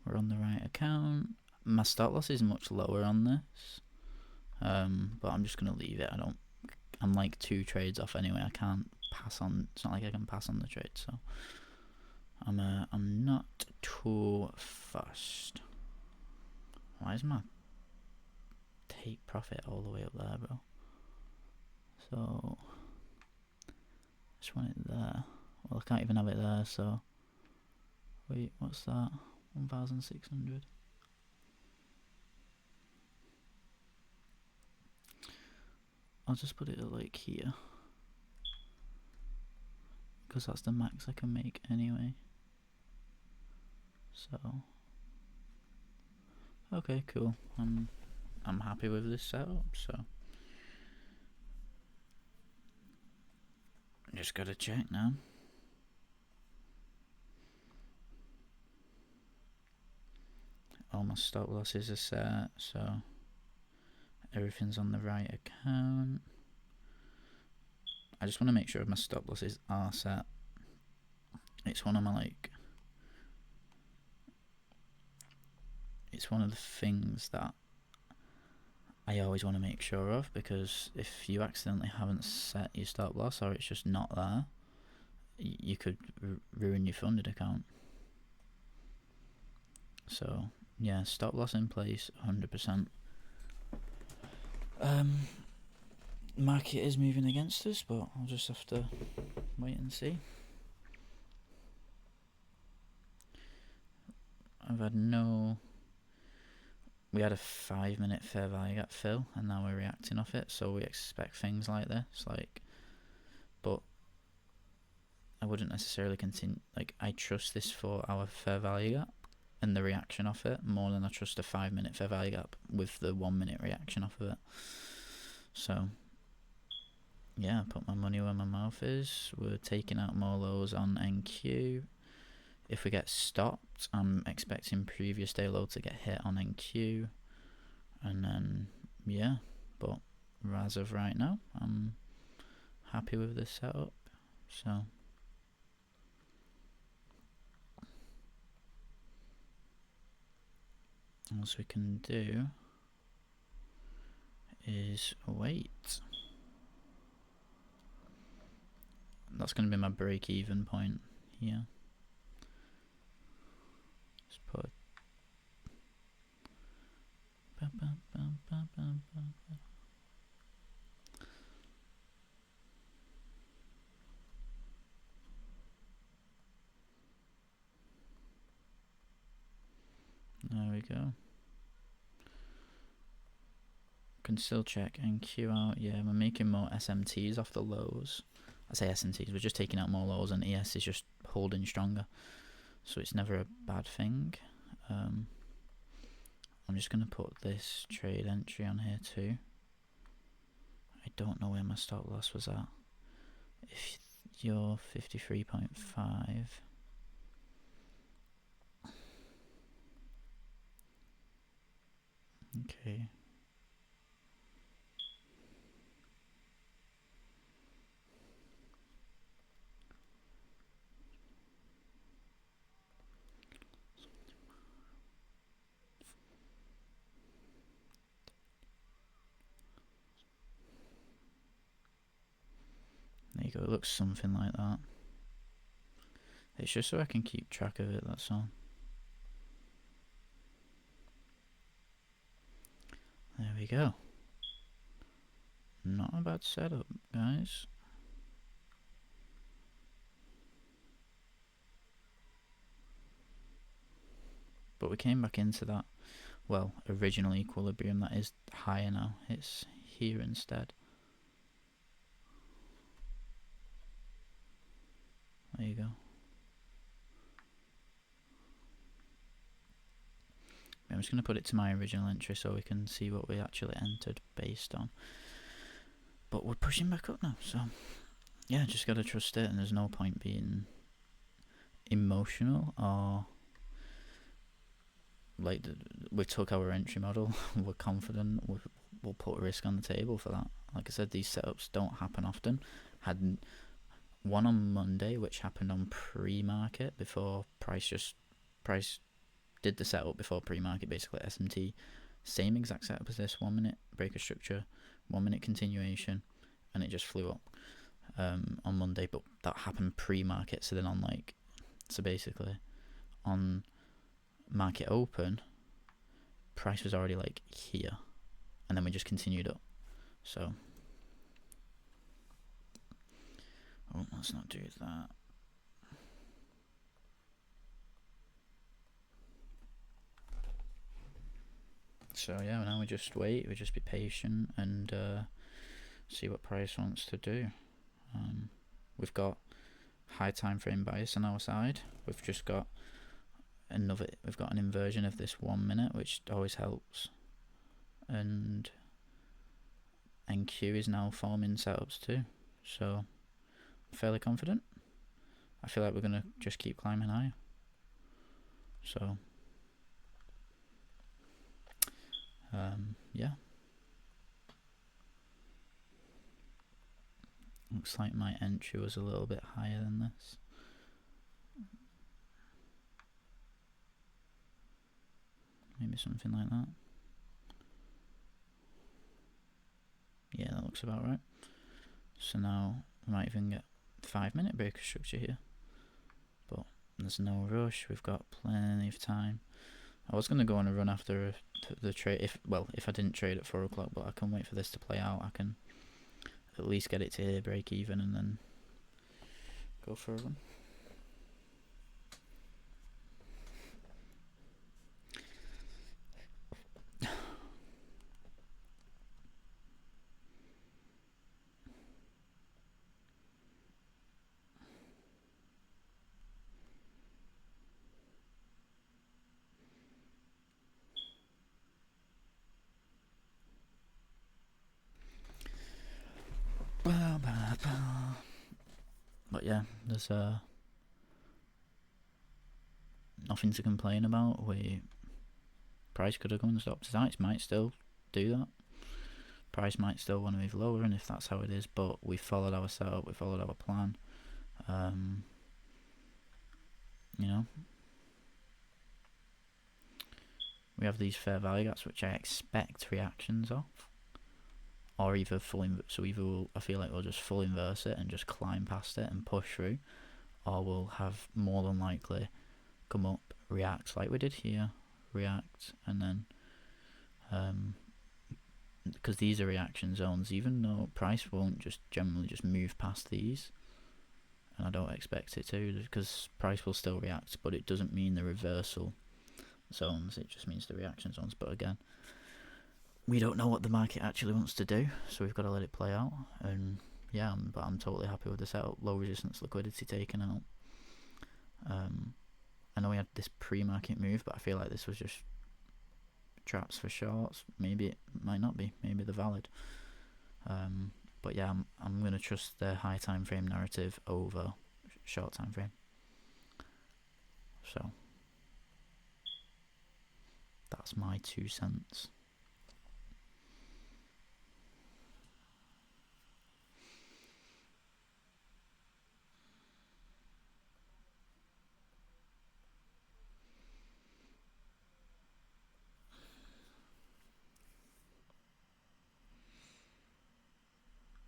we're on the right account. My stop loss is much lower on this, but I'm just gonna leave it. I'm like 2 trades off anyway. I can't pass on. It's not like I can pass on the trade, so I'm not too fussed. Why is my take profit all the way up there, bro? So just want it there. Well, I can't even have it there, so wait, what's that? 1,600. I'll just put it at like here, because that's the max I can make anyway. So okay, cool. I'm happy with this setup, so just gotta check now. All my stop losses are set, so everything's on the right account. I just want to make sure my stop losses are set. It's one of my it's one of the things that I always want to make sure of, because if you accidentally haven't set your stop loss, or it's just not there, you could ruin your funded account. So yeah, stop loss in place 100%. Market is moving against us, but I'll just have to wait and see. We had a 5-minute fair value gap fill, and now we're reacting off it, so we expect things like this, but I wouldn't necessarily continue, I trust this for our fair value gap and the reaction off it more than I trust a 5-minute fair value gap with the 1-minute reaction off of it. So yeah, put my money where my mouth is. We're taking out more lows on NQ. If we get stopped, I'm expecting previous day low to get hit on NQ, and then yeah, but as of right now, I'm happy with this setup. So all we can do is wait. That's going to be my break-even point here. Let's put there we go. Can still check NQ out. Yeah, we're making more SMTs off the lows. I say SMTs, we're just taking out more lows, and ES is just holding stronger, so it's never a bad thing. I'm just going to put this trade entry on here too. I don't know where my stop loss was at. If you're 53.5, okay. There you go, it looks something like that. It's just so I can keep track of it, that's all. There we go. Not a bad setup, guys. But we came back into that, well, original equilibrium that is higher now. It's here instead. There you go. I'm just going to put it to my original entry so we can see what we actually entered based on. But we're pushing back up now, so yeah, just got to trust it, and there's no point being emotional or we took our entry model, we're confident, we'll put risk on the table for that. Like I said, these setups don't happen often. Had one on Monday, which happened on pre-market before price did the setup before pre-market, basically SMT. Same exact setup as this, 1-minute breaker structure, 1-minute continuation, and it just flew up on Monday, but that happened pre-market. So then so basically on market open, price was already here, and then we just continued up. So let's not do that. So yeah, now we just wait, we just be patient and see what price wants to do. We've got high time frame bias on our side. We've just got we've got an inversion of this 1 minute, which always helps, and NQ is now forming setups too, so I'm fairly confident. I feel like we're gonna just keep climbing higher. So yeah, looks like my entry was a little bit higher than this. Maybe something like that. Yeah, that looks about right. So now we might even get 5-minute breaker structure here, but there's no rush, we've got plenty of time. I was gonna go on a run after the trade. If I didn't trade at 4 o'clock, but I can wait for this to play out. I can at least get it to here, break even, and then go for a run. But yeah, there's nothing to complain about. Price could have gone stop to sites, might still do that. Price might still want to move lower, and if that's how it is, but we followed our setup, we followed our plan. You know, we have these fair value gaps, which I expect reactions of, or either I feel like we'll just full inverse it and just climb past it and push through, or we'll have more than likely come up, react like we did here, react, and then because these are reaction zones, even though price won't just generally just move past these, and I don't expect it to, because price will still react, but it doesn't mean the reversal zones, it just means the reaction zones. But again, we don't know what the market actually wants to do, so we've got to let it play out. And yeah, but I'm totally happy with the setup. Low resistance liquidity taken out. I know we had this pre-market move, but I feel like this was just traps for shorts. Maybe it might not be. Maybe they're valid. But yeah, I'm gonna trust the high time frame narrative over short time frame. So that's my 2 cents.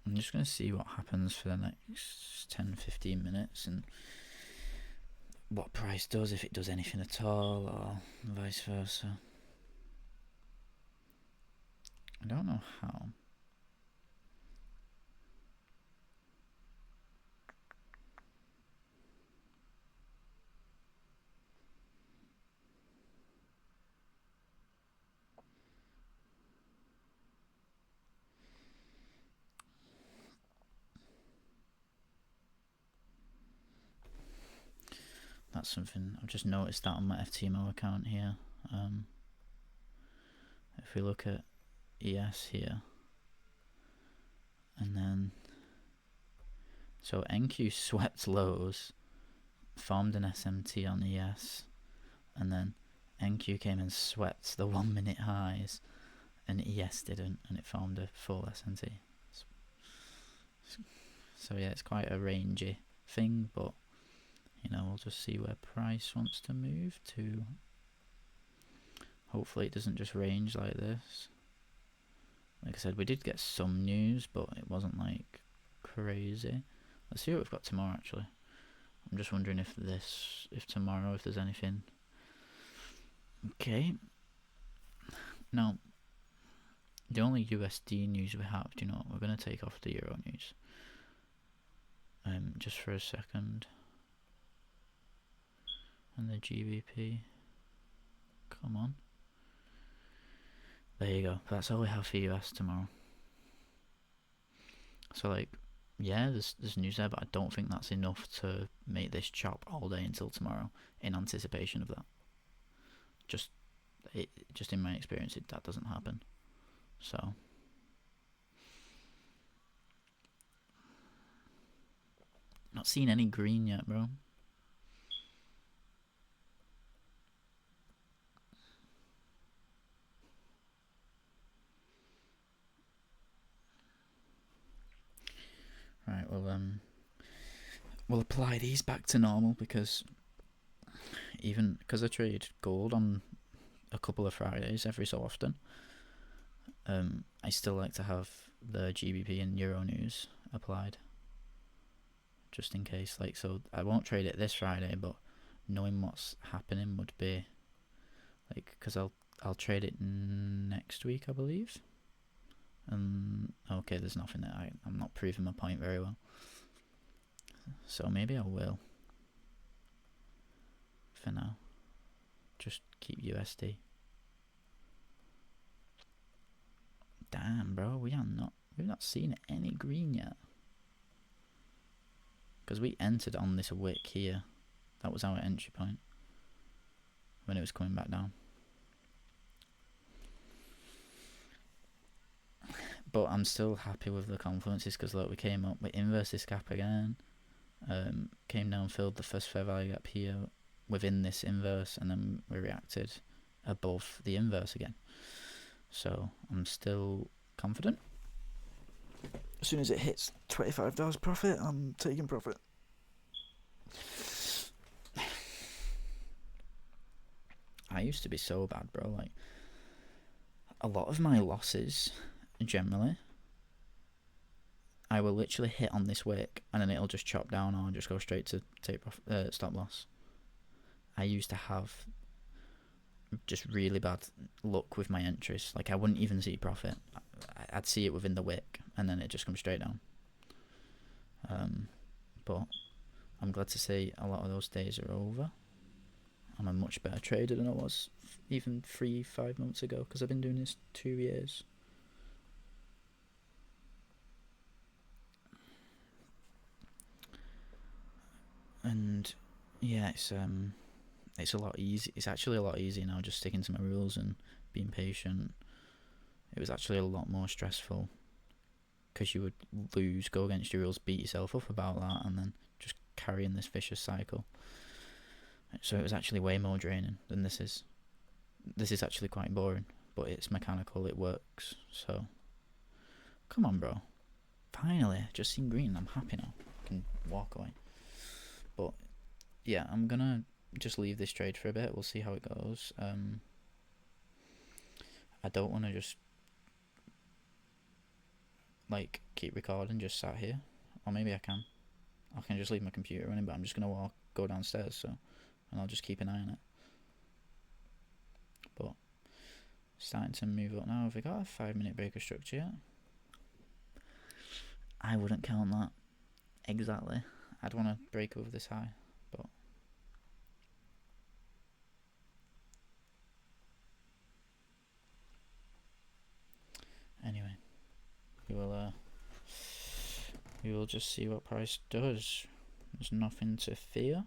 I'm just going to see what happens for the next 10-15 minutes and what price does, if it does anything at all, or vice versa. I don't know how. That's something I've just noticed that on my FTMO account here. If we look at ES here, and then so NQ swept lows, formed an SMT on ES, and then NQ came and swept the 1 minute highs, and ES didn't, and it formed a full SMT. So yeah, it's quite a rangy thing, but you know, we'll just see where price wants to move to. Hopefully it doesn't just range like this. Like I said, we did get some news, but it wasn't like crazy. Let's see what we've got tomorrow actually. I'm just wondering if tomorrow, if there's anything. Okay. Now, the only USD news we have, do you know what? We're going to take off the Euro news. Just for a second. And the GBP. Come on. There you go. That's all we have for US tomorrow. So like, yeah, there's news there, but I don't think that's enough to make this chop all day until tomorrow in anticipation of that. Just in my experience, that doesn't happen. So not seen any green yet, bro. Right, we'll apply these back to normal, because I trade gold on a couple of Fridays every so often, I still like to have the GBP and Euro news applied, just in case. Like, so I won't trade it this Friday, but knowing what's happening would be like, because I'll trade it next week, I believe. Okay, there's nothing there. I'm not proving my point very well, so maybe I will. For now, just keep USD. Damn, bro, we've not seen any green yet. Because we entered on this wick here. That was our entry point when it was coming back down. But I'm still happy with the confluences because look, we came up, we inversed this gap again. Came down, filled the first fair value gap here within this inverse, and then we reacted above the inverse again. So I'm still confident. As soon as it hits $25 profit, I'm taking profit. I used to be so bad, bro. Like, a lot of my losses, generally, I will literally hit on this wick, and then it'll just chop down, or just go straight to stop loss. I used to have just really bad luck with my entries. Like, I wouldn't even see profit. I'd see it within the wick, and then it just comes straight down. But I'm glad to say a lot of those days are over. I'm a much better trader than I was even 3-5 months ago, because I've been doing this 2 years. And yeah, it's a lot easy. It's actually a lot easier now, just sticking to my rules and being patient. It was actually a lot more stressful, because you would lose, go against your rules, beat yourself up about that, and then just carry in this vicious cycle. So it was actually way more draining than this is. This is actually quite boring, but it's mechanical, it works. So, come on, bro. Finally, just seen green, I'm happy now. I can walk away. But, yeah, I'm gonna just leave this trade for a bit. We'll see how it goes. I don't want to just, like, keep recording just sat here. Or maybe I can. I can just leave my computer running, but I'm just gonna go downstairs, so, and I'll just keep an eye on it. But starting to move up now. Have we got a 5-minute breaker structure yet? I wouldn't count that exactly. I'd want to break over this high, but anyway, we will just see what price does. There's nothing to fear.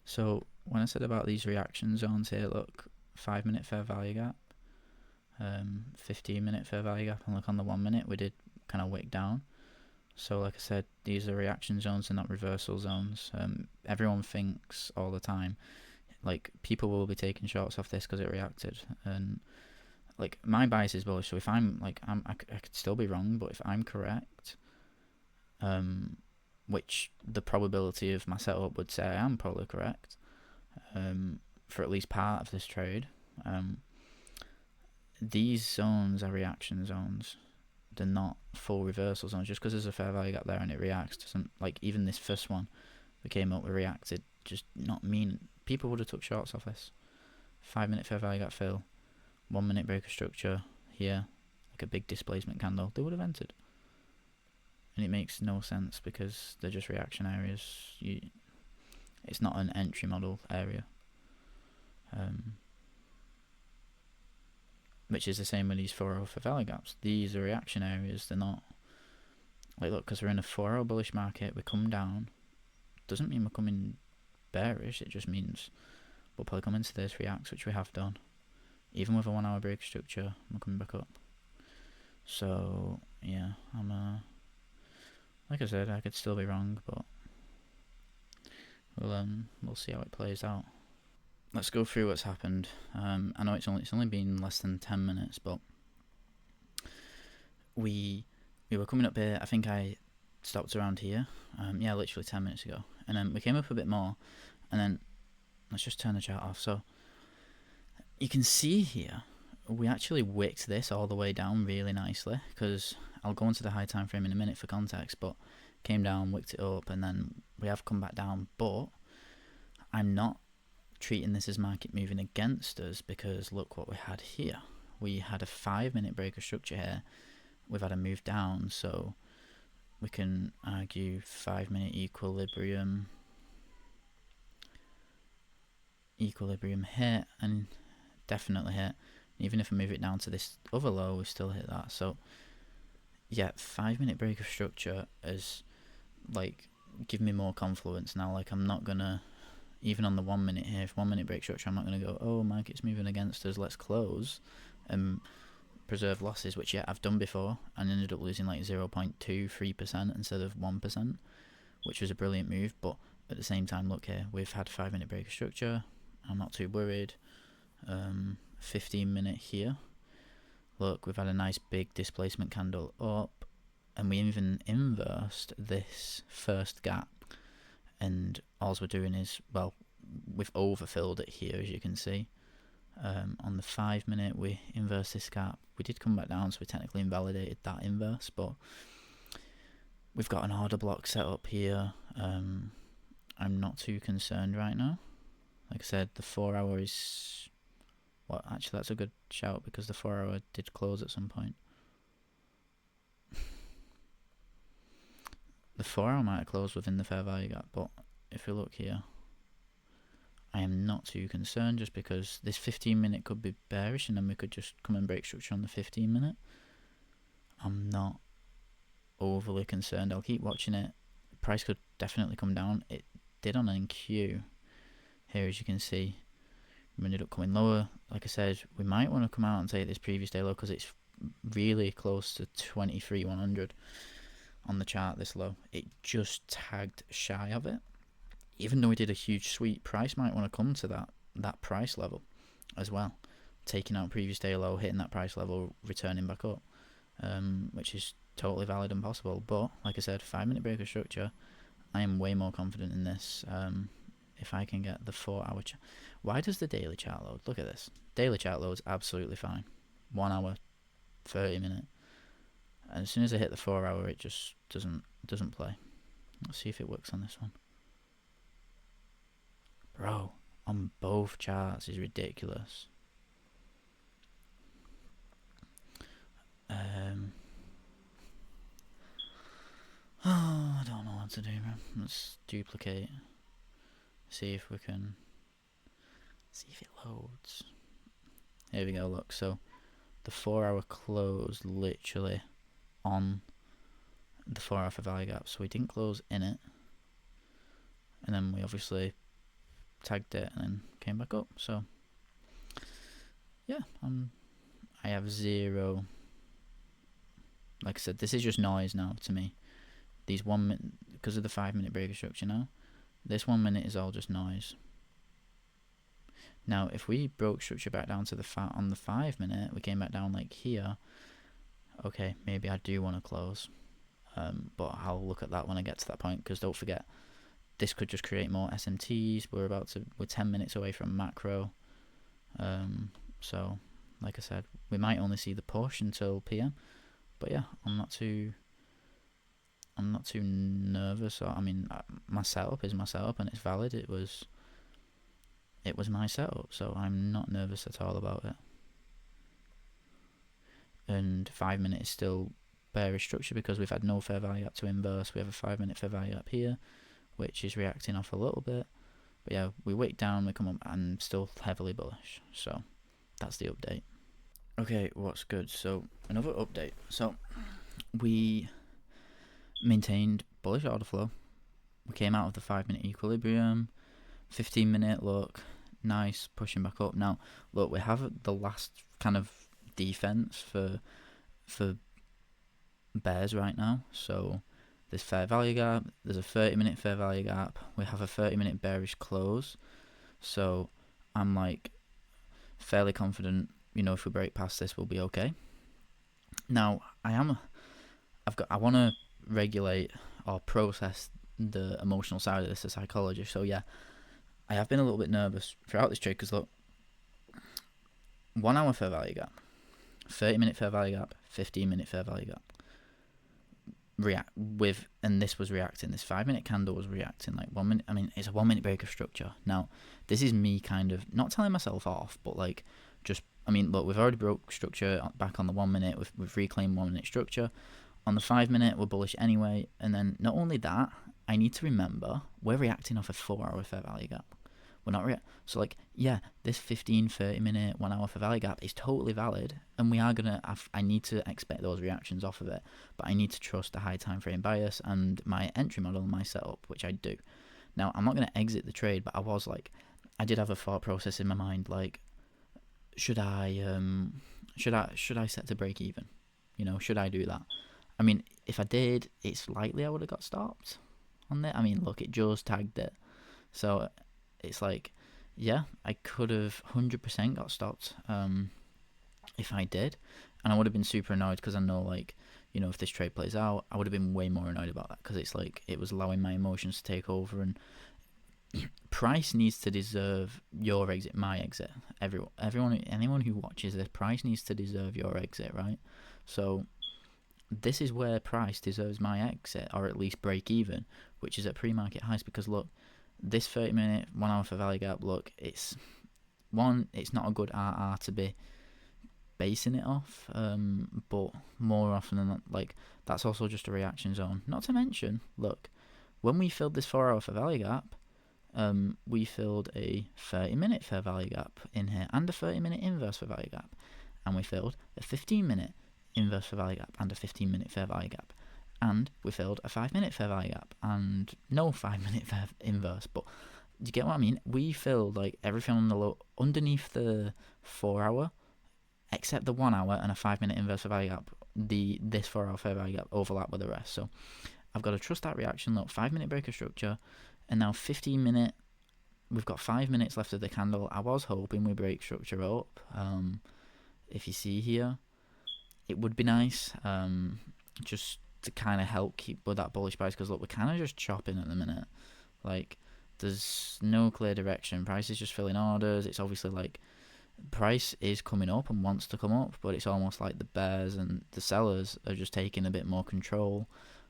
So when I said about these reaction zones here, look, 5-minute fair value gap, 15-minute fair value gap, and look on the 1 minute, we did kind of wick down. So like I said, these are reaction zones and not reversal zones. Everyone thinks all the time, like, people will be taking shorts off this because it reacted, and like, my bias is bullish. So if I'm like, I could still be wrong, but if I'm correct, which the probability of my setup would say I am probably correct, for at least part of this trade, these zones are reaction zones. They're not full reversal zones. Just because there's a fair value gap there and it reacts doesn't, like, even this first one we came up, we reacted, just not mean people would have took shorts off this. 5-minute fair value gap fill, 1 minute breaker structure here. like a big displacement candle, they would have entered. And it makes no sense because they're just reaction areas. It's not an entry model area. Which is the same with these 4 hour for value gaps. These are reaction areas. They're not like, look, because we're in a 4 hour bullish market, we come down. Doesn't mean we're coming bearish. It just means we'll probably come into this, reacts, which we have done. Even with a 1 hour break structure, we're coming back up. So yeah, I'm like I said, I could still be wrong, but we'll see how it plays out. Let's go through what's happened. I know it's only been less than 10 minutes, but we were coming up here. I think I stopped around here. Yeah, literally 10 minutes ago, and then we came up a bit more, and then let's just turn the chart off. So you can see here we actually wicked this all the way down really nicely, because I'll go into the high time frame in a minute for context, but came down, wicked it up, and then we have come back down. But I'm not treating this as market moving against us, because look what we had here. We had a 5 minute breaker structure here. We've had a move down, so we can argue 5 minute equilibrium hit, and definitely hit. Even if I move it down to this other low, we still hit that. So yeah, 5 minute breaker structure is like give me more confidence now. Like I'm not gonna, even on the 1 minute here, if 1 minute break structure, I'm not gonna go, oh, market's moving against us, let's close and preserve losses, which yeah, I've done before and ended up losing like 0.23% instead of 1%, which was a brilliant move. But at the same time, look here, we've had 5 minute breaker structure. I'm not too worried. 15 minute here. Look, we've had a nice big displacement candle up, and we even inversed this first gap. And all we're doing is, well, we've overfilled it here, as you can see. On the 5 minute, we inverse this gap. We did come back down, so we technically invalidated that inverse, but we've got an order block set up here. I'm not too concerned right now. Like I said, the 4 hour is... Well, actually, that's a good shout, because the 4 hour did close at some point. The 4 hour might have closed within the fair value gap, but if we look here, I am not too concerned, just because this 15 minute could be bearish and then we could just come and break structure on the 15 minute. I'm not overly concerned. I'll keep watching it. Price could definitely come down. It did on NQ here, as you can see. We ended up coming lower. Like I said, we might want to come out and take this previous day low, because it's really close to 23,100 on the chart, this low. It just tagged shy of it. Even though we did a huge sweep, price might want to come to that price level as well, taking out previous day low, hitting that price level, returning back up, which is totally valid and possible. But like I said, 5 minute breaker structure, I am way more confident in this. If I can get the 4 hour chart. Why does the daily chart load? Look at this. Daily chart loads absolutely fine. 1 hour, 30 minute. And as soon as I hit the 4 hour, it just doesn't play. Let's see if it works on this one. Bro, on both charts is ridiculous. Oh, I don't know what to do, man. Let's duplicate. See if we can... See if it loads. Here we go, look. So, the 4 hour closed literally on the 4 hour for value gap. So we didn't close in it. And then we obviously tagged it and then came back up. So, yeah, I have zero... Like I said, this is just noise now to me. These 1 minute... Because of the 5 minute breaker structure now, this 1 minute is all just noise. Now, if we broke structure back down to on the 5 minute, we came back down like here. Okay, maybe I do want to close, but I'll look at that when I get to that point. Because don't forget, this could just create more SMTs. We're 10 minutes away from macro. So, like I said, we might only see the push until PM. But yeah, I'm not too nervous. I mean, my setup is my setup and it's valid. It was my setup, so I'm not nervous at all about it. and 5 minute is still bearish structure because we've had no fair value gap to inverse. We have a 5 minute fair value gap here, which is reacting off a little bit. But yeah, we wick down, we come up, and still heavily bullish. So that's the update. Okay, what's good? So another update. So we maintained bullish order flow. We came out of the 5 minute equilibrium. 15 minute, look, nice, pushing back up. Now, look, we have the last kind of defense for bears right now. So there's fair value gap, there's a 30-minute fair value gap, we have a 30-minute bearish close. So I'm like fairly confident, if we break past this, we'll be okay. Now, I want to regulate or process the emotional side of this as a psychologist. So yeah, I have been a little bit nervous throughout this trade because look, 1 hour fair value gap, 30-minute fair value gap, 15-minute fair value gap. And this was reacting. This 5 minute candle was reacting like 1 minute. I mean, it's a 1 minute break of structure. Now, this is me kind of not telling myself off, but like look, we've already broke structure back on the 1 minute. We've reclaimed 1 minute structure. On the 5 minute, we're bullish anyway. And then not only that, I need to remember we're reacting off a 4 hour fair value gap. We're not so like, yeah, this 15, 30-minute, 1 hour fair value gap is totally valid, and we are gonna I need to expect those reactions off of it, but I need to trust the high time frame bias and my entry model and my setup, which I do. Now, I'm not gonna exit the trade, but I did have a thought process in my mind, like, should I set to break even? Should I do that? I mean, if I did, it's likely I would have got stopped on there. I mean, look, it just tagged it, so it's like, yeah, I could have 100% got stopped if I did, and I would have been super annoyed because I know, like, if this trade plays out, I would have been way more annoyed about that because it's like it was allowing my emotions to take over, and price needs to deserve your exit, my exit. Anyone who watches this, price needs to deserve your exit, right? So this is where price deserves my exit, or at least break even, which is at pre-market highs, because look, this 30-minute 1 hour fair value gap, look, it's not a good RR to be basing it off, but more often than not, like, that's also just a reaction zone. Not to mention, look, when we filled this 4 hour fair value gap, we filled a 30-minute fair value gap in here and a 30-minute inverse fair value gap, and we filled a 15-minute inverse fair value gap and a 15-minute fair value gap, and we filled a 5-minute fair value gap and no 5-minute fair inverse. But do you get what I mean? We filled like everything on the low underneath the 4 hour, except the 1 hour and a 5-minute inverse fair value gap. This 4 hour fair value gap overlap with the rest. So I've got to trust that reaction. Look, 5-minute break of structure, and now 15-minute. We've got 5 minutes left of the candle. I was hoping we break structure up. If you see here, it would be nice. Just to kind of help keep with that bullish price, because look, we're kind of just chopping at the minute. Like, there's no clear direction. Price is just filling orders. It's obviously like price is coming up and wants to come up, but it's almost like the bears and the sellers are just taking a bit more control.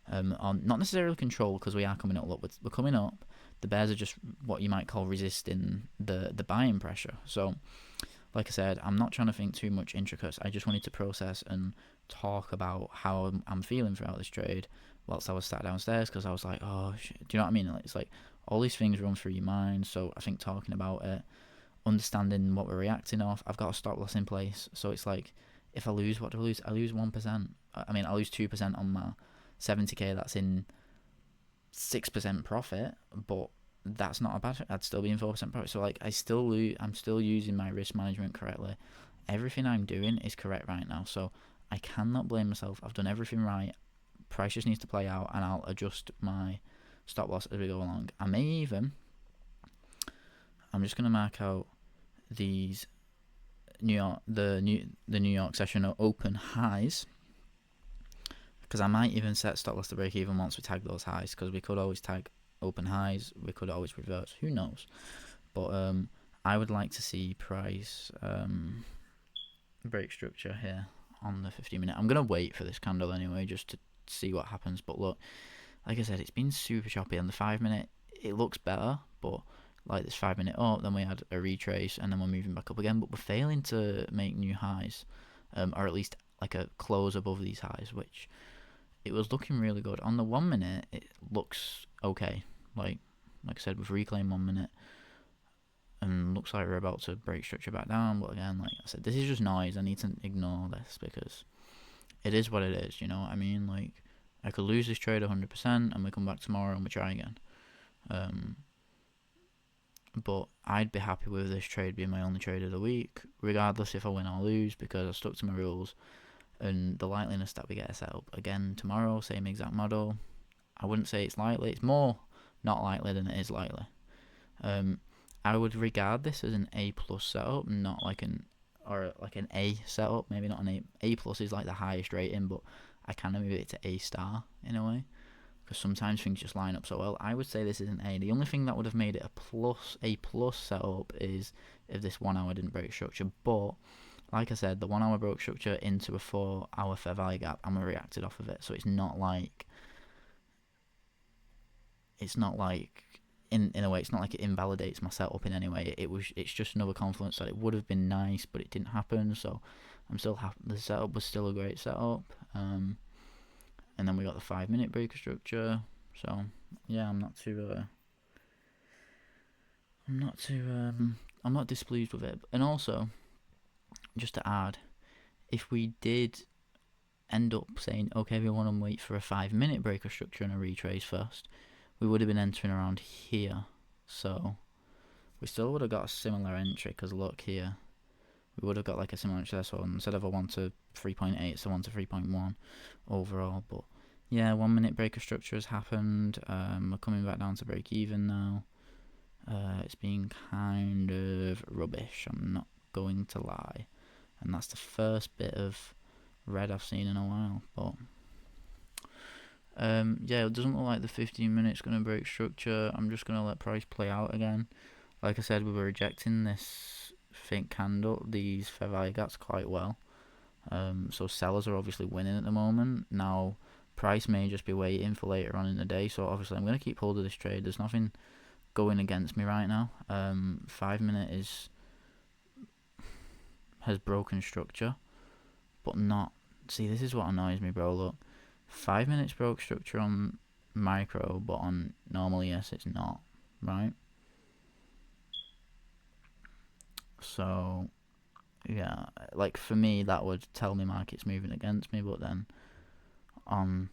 On not necessarily control, because we are coming up. Look, we're coming up. The bears are just what you might call resisting the buying pressure. So, like I said, I'm not trying to think too much intricates. I just wanted to process and talk about how I'm feeling throughout this trade whilst I was sat downstairs, because I was like, oh shit. Do you know what I mean? It's like all these things run through your mind. So I think talking about it, understanding what we're reacting off, I've got a stop loss in place. So it's like, if I lose, what do I lose? I lose 1%. I mean, I lose 2% on my 70k. That's in 6% profit, but that's not a bad thing. I'd still be in 4% profit. So like, I'm still using my risk management correctly. Everything I'm doing is correct right now, so I cannot blame myself. I've done everything right. Price just needs to play out, and I'll adjust my stop loss as we go along. I'm just gonna mark out these the New York session open highs, because I might even set stop loss to break even once we tag those highs, because we could always tag open highs, we could always reverse, who knows. But I would like to see price break structure here on the 15-minute. I'm gonna wait for this candle anyway, just to see what happens. But look, like I said, it's been super choppy. On the 5-minute, it looks better, but like this 5-minute up, then we had a retrace, and then we're moving back up again, but we're failing to make new highs, or at least like a close above these highs, which it was looking really good. On the 1 minute, it looks okay. Like I said, with reclaim 1 minute, and looks like we're about to break structure back down. But again, like I said, this is just noise. I need to ignore this because it is what it is. You know what I mean? Like, I could lose this trade 100%, and we come back tomorrow and we try again. But I'd be happy with this trade being my only trade of the week, regardless if I win or lose, because I stuck to my rules. And the likeliness that we get a setup again tomorrow, same exact model, I wouldn't say it's likely. It's more not likely than it is likely. I would regard this as an A plus setup, not like an A setup. Maybe not an A. A plus is like the highest rating, but I kind of move it to A star in a way, because sometimes things just line up so well. I would say this is an A. The only thing that would have made it A plus setup is if this 1 hour didn't break structure. But like I said, the 1 hour broke structure into a 4 hour fair value gap, and we reacted off of it. So it's not like in a way, it's not like it invalidates my setup in any way. It's just another confluence that it would have been nice, but it didn't happen. So I'm still happy. The setup was still a great setup. And then we got the 5 minute breaker structure. So yeah, I'm not displeased with it. And also, just to add, if we did end up saying, okay, we want to wait for a 5 minute breaker structure and a retrace first, we would have been entering around here. So we still would have got a similar entry, because look here, we would have got like a similar entry there. So instead of a 1 to 3.8, it's a 1 to 3.1 overall. But yeah, 1 minute breaker structure has happened. We're coming back down to break even now. It's been kind of rubbish, I'm not going to lie. And that's the first bit of red I've seen in a while. But yeah, it doesn't look like the 15 minutes going to break structure. I'm just going to let price play out again. Like I said, we were rejecting this faint candle, these fair value gaps, quite well. So sellers are obviously winning at the moment. Now, price may just be waiting for later on in the day. So obviously, I'm going to keep hold of this trade. There's nothing going against me right now. 5 minute has broken structure, but not. See, this is what annoys me, bro. Look, 5 minutes broke structure on micro, but on normal ES it's not, right? So yeah, like for me that would tell me market's moving against me, but then on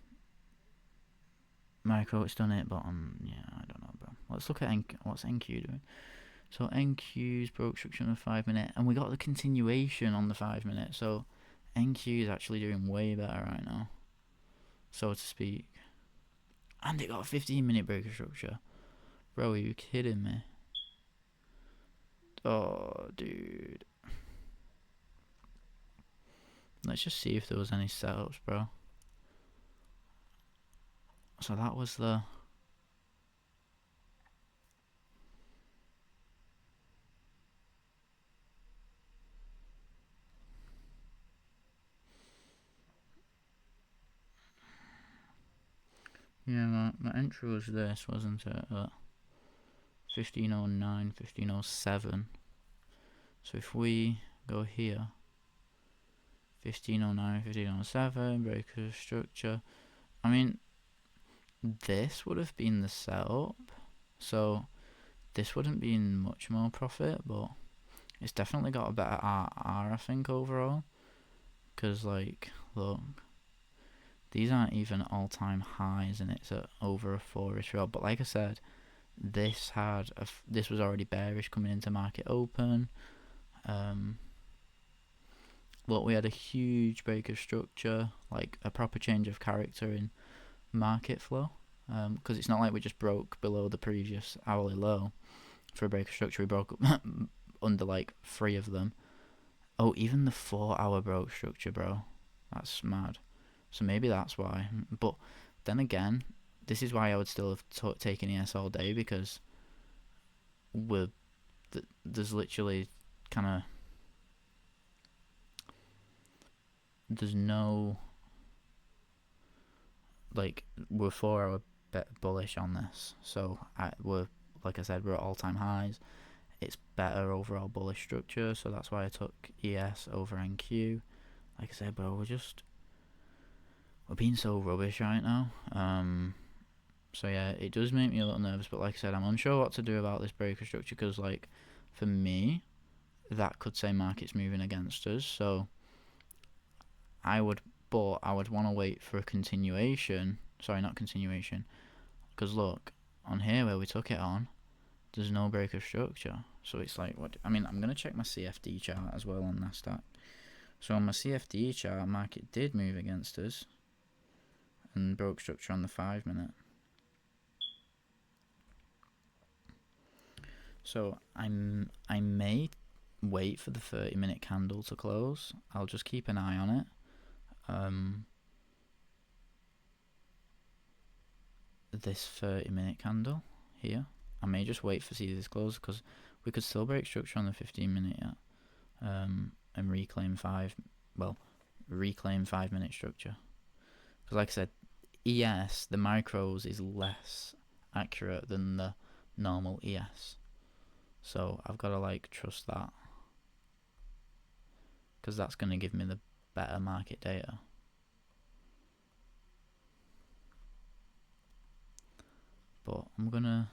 micro it's done it, but on, yeah, I don't know, bro. Let's look at what's NQ doing. So NQ's broke structure on the 5 minute, and we got the continuation on the 5 minute. So NQ is actually doing way better right now, so to speak. And it got a 15 minute breaker structure. Bro, are you kidding me? Oh, dude. Let's just see if there was any setups, bro. So that was the... Yeah, my entry was this, wasn't it? 1509, 1507. So if we go here, 1509, 1507, breaker structure. I mean, this would have been the setup. So this wouldn't be in much more profit, but it's definitely got a better RR, I think, overall. Because, like, look, these aren't even all-time highs, and it's at over a 4-ish row. But like I said, this was already bearish coming into market open. Look, we had a huge break of structure, like a proper change of character in market flow. Because it's not like we just broke below the previous hourly low for a break of structure. We broke under like 3 of them. Oh, even the 4 hour broke structure, bro. That's mad. So maybe that's why. But then again, this is why I would still have taken ES all day, because there's literally kind of... There's no... Like, we're 4 hour bullish on this. So like I said, we're at all-time highs. It's better overall bullish structure, so that's why I took ES over NQ. like I said, bro, we're being so rubbish right now. So yeah, it does make me a little nervous, but like I said, I'm unsure what to do about this breaker structure, because like for me, that could say market's moving against us. So I would want to wait for a continuation. Sorry, not continuation, because look, on here where we took it on, there's no breaker structure. So it's like, what? I mean, I'm gonna check my CFD chart as well on Nasdaq. So on my CFD chart, market did move against us and broke structure on the 5 minute. So I may wait for the 30-minute candle to close. I'll just keep an eye on it. This 30-minute candle here, I may just wait for see this close, because we could still break structure on the 15-minute yet, and reclaim 5-minute structure. Because like I said, ES, the micros, is less accurate than the normal ES. So I've got to like trust that, because that's going to give me the better market data. But I'm gonna,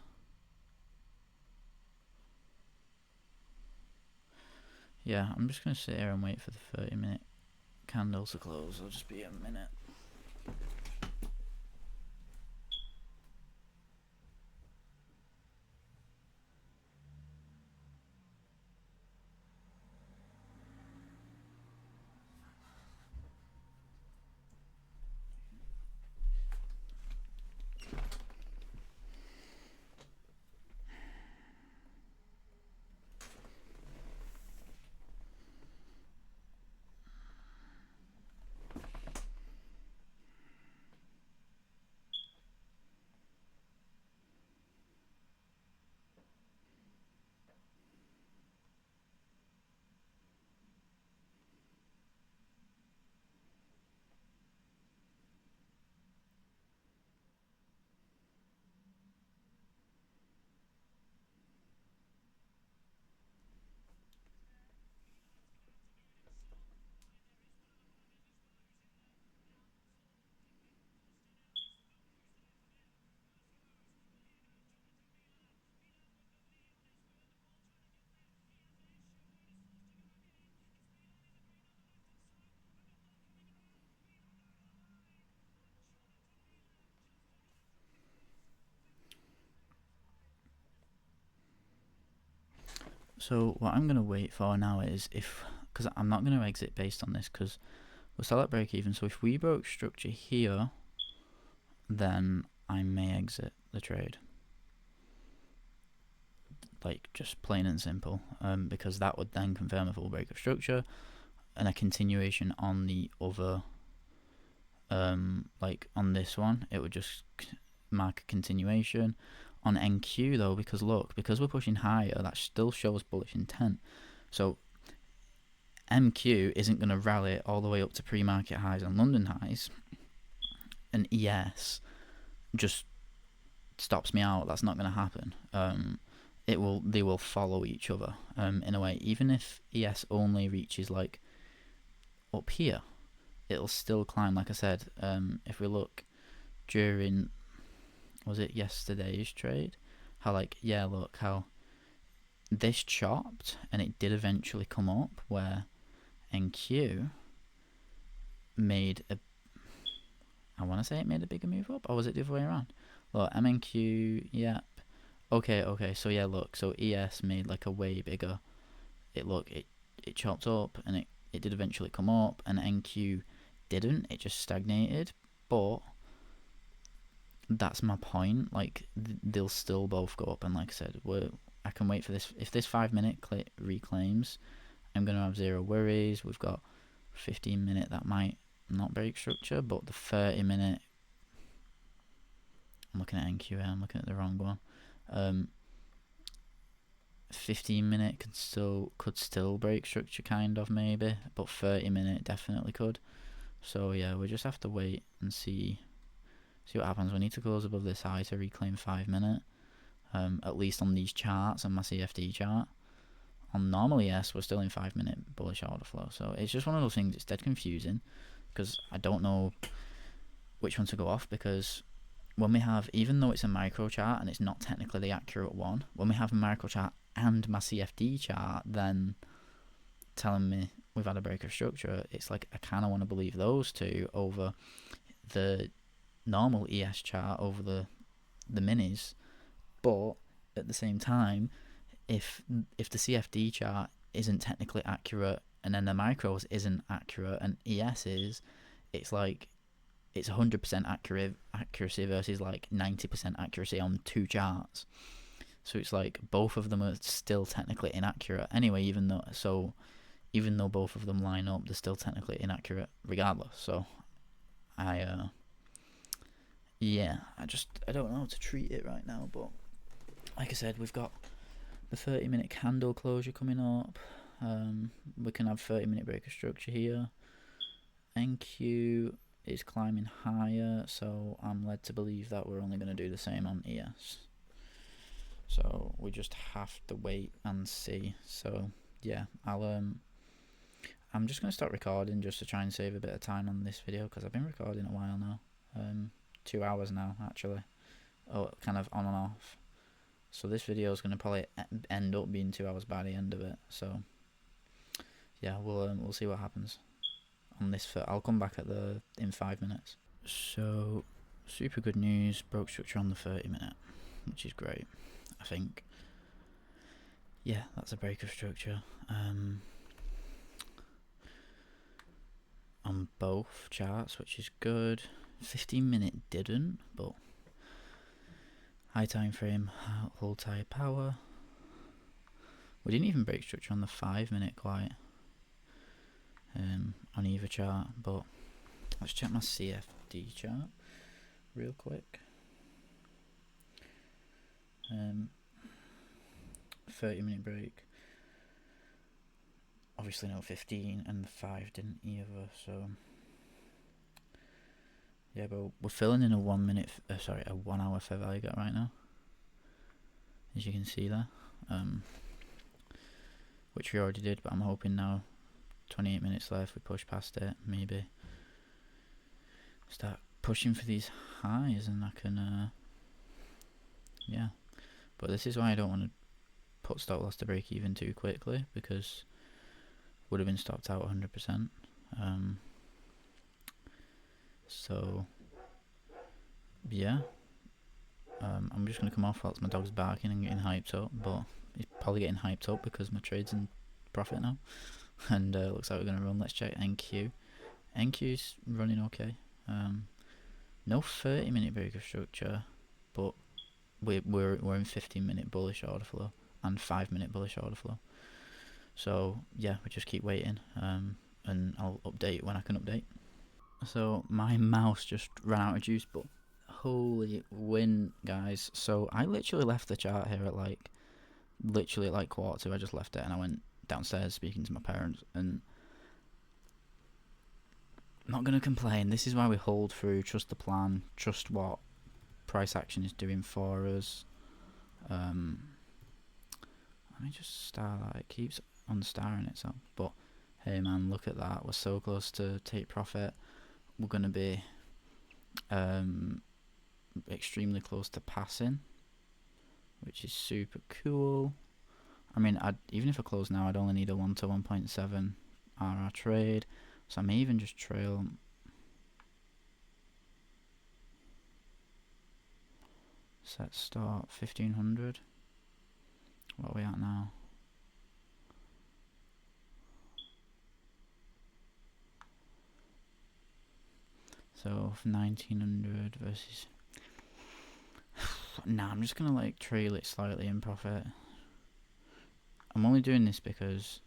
yeah, I'm just gonna sit here and wait for the 30-minute candle to close. It'll just be a minute. So what I'm going to wait for now is because I'm not going to exit based on this, because we're still at break even. So if we broke structure here, then I may exit the trade. Like, just plain and simple, because that would then confirm a full break of structure and a continuation on the other, like on this one, it would just mark a continuation. On NQ though, because look, because we're pushing higher, that still shows bullish intent. So MQ isn't going to rally all the way up to pre-market highs and London highs, and ES just stops me out. That's not going to happen. They will follow each other in a way. Even if ES only reaches like up here, it'll still climb. Like I said, if we look during, was it yesterday's trade, how like, yeah, look how this chopped and it did eventually come up, where NQ made a, I want to say it made a bigger move up, or was it the other way around? Look, MNQ, yep. Okay, so yeah, look, so ES made like a way bigger, it chopped up and it did eventually come up, and NQ didn't, it just stagnated. But that's my point, like they'll still both go up, and like I said, I can wait for this. If this 5-minute reclaims, I'm going to have zero worries. We've got 15-minute that might not break structure, but the 30-minute, I'm looking at NQ, I'm looking at the wrong one. 15-minute could still break structure, kind of, maybe, but 30-minute definitely could. So yeah, we just have to wait and see what happens. We need to close above this high to reclaim 5-minute, at least on these charts and my CFD chart. on normal ES, we're still in 5 minute bullish order flow. So it's just one of those things. It's dead confusing because I don't know which one to go off, because when we have, even though it's a micro chart and it's not technically the accurate one, when we have a micro chart and my CFD chart then telling me we've had a break of structure, it's like I kind of want to believe those two over the normal ES chart over the minis. But at the same time, if the CFD chart isn't technically accurate and then the micros isn't accurate and ES is, it's like it's 100% accuracy versus like 90% accuracy on two charts. So it's like both of them are still technically inaccurate anyway, even though both of them line up, they're still technically inaccurate regardless. So I don't know how to treat it right now. But like I said, we've got the 30-minute candle closure coming up. We can have 30-minute break of structure here. NQ is climbing higher, so I'm led to believe that we're only going to do the same on ES. So we just have to wait and see. So yeah, I'm just going to start recording just to try and save a bit of time on this video, because I've been recording a while now. 2 hours now, actually. Oh, kind of on and off. So this video is going to probably end up being 2 hours by the end of it. So yeah, we'll see what happens on this. I'll come back in 5 minutes. So super good news, broke structure on the 30-minute, which is great, I think. Yeah, that's a break of structure. On both charts, which is good. 15-minute didn't, but high time frame, hold high power. We didn't even break structure on the 5-minute quite, on either chart. But let's check my CFD chart real quick. 30-minute break. Obviously no 15, and the 5 didn't either. So yeah, but we're filling in a 1 minute, a 1 hour fair value gap right now, as you can see there, which we already did. But I'm hoping now, 28 minutes left, we push past it, maybe start pushing for these highs, and I can, yeah. But this is why I don't want to put stop loss to break even too quickly, because would have been stopped out 100%. So yeah, I'm just gonna come off whilst my dog's barking and getting hyped up, but he's probably getting hyped up because my trade's in profit now, and looks like we're gonna run. Let's check NQ. NQ's running okay. No 30-minute break of structure, but we're in 15-minute bullish order flow and 5-minute bullish order flow. So yeah, we just keep waiting, and I'll update when I can update. So my mouse just ran out of juice, but holy win, guys. So I literally left the chart here at like 1:45. I just left it and I went downstairs speaking to my parents, and I'm not gonna complain. This is why we hold through, trust the plan, trust what price action is doing for us. Let me just star that. It keeps unstarring itself, but hey man, look at that. We're so close to take profit. We're gonna be extremely close to passing, which is super cool. I mean, even if I close now, I'd only need a 1 to 1.7 RR trade, so I may even just trail. Set start 1500. What are we at now? So 1900 versus. Nah, I'm just gonna like trail it slightly in profit. I'm only doing this because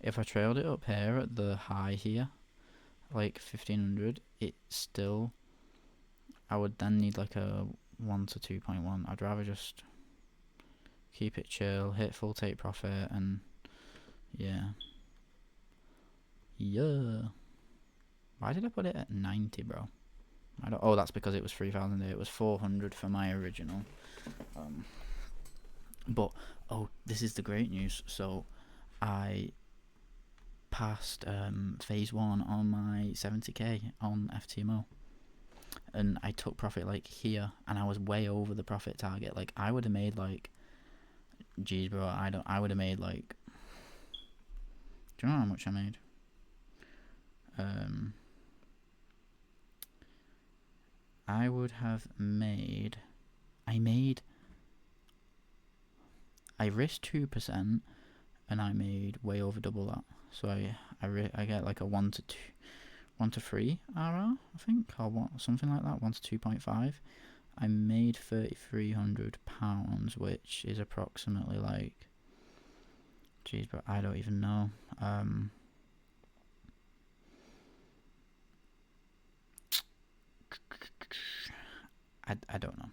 if I trailed it up here at the high here, like 1500, it still, I would then need like a 1 to 2.1. I'd rather just keep it chill, hit full take profit, and yeah. Why did I put it at 90, bro? Oh, that's because it was 3,000 there. It was 400 for my original. But oh, this is the great news. So I passed phase 1 on my 70k on FTMO, and I took profit like here, and I was way over the profit target. Like I would have made like, geez bro, I would have made like, do you know how much I made? I would have made, I risked 2%, and I made way over double that. So I get like a 1 to 3 RR, I think, or something like that, 1 to 2.5. I made £3,300, which is approximately like, geez, but I don't even know. I don't know.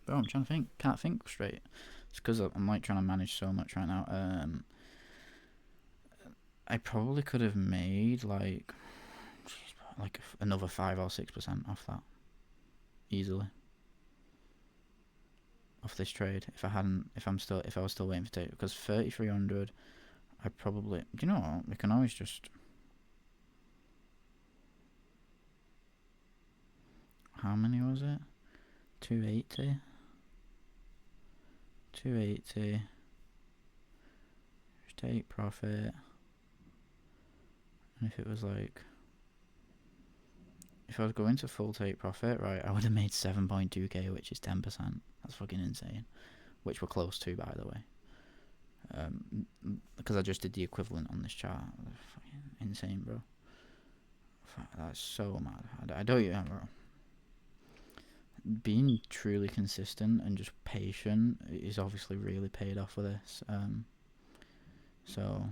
Bro, I'm trying to think. Can't think straight. It's because I'm like trying to manage so much right now. I probably could have made like another 5 or 6% off that easily. Off this trade, if I was still waiting for tape, because 3,300, I probably. Do you know what? We can always just. How many was it? 280. 280. Take profit. And if it was like, if I was going to full take profit, right, I would have made 7.2k, which is 10%. That's fucking insane. Which we're close to, by the way. Because I just did the equivalent on this chart. Fucking insane, bro. That's so mad. I don't even, bro. Being truly consistent and just patient is obviously really paid off for this. So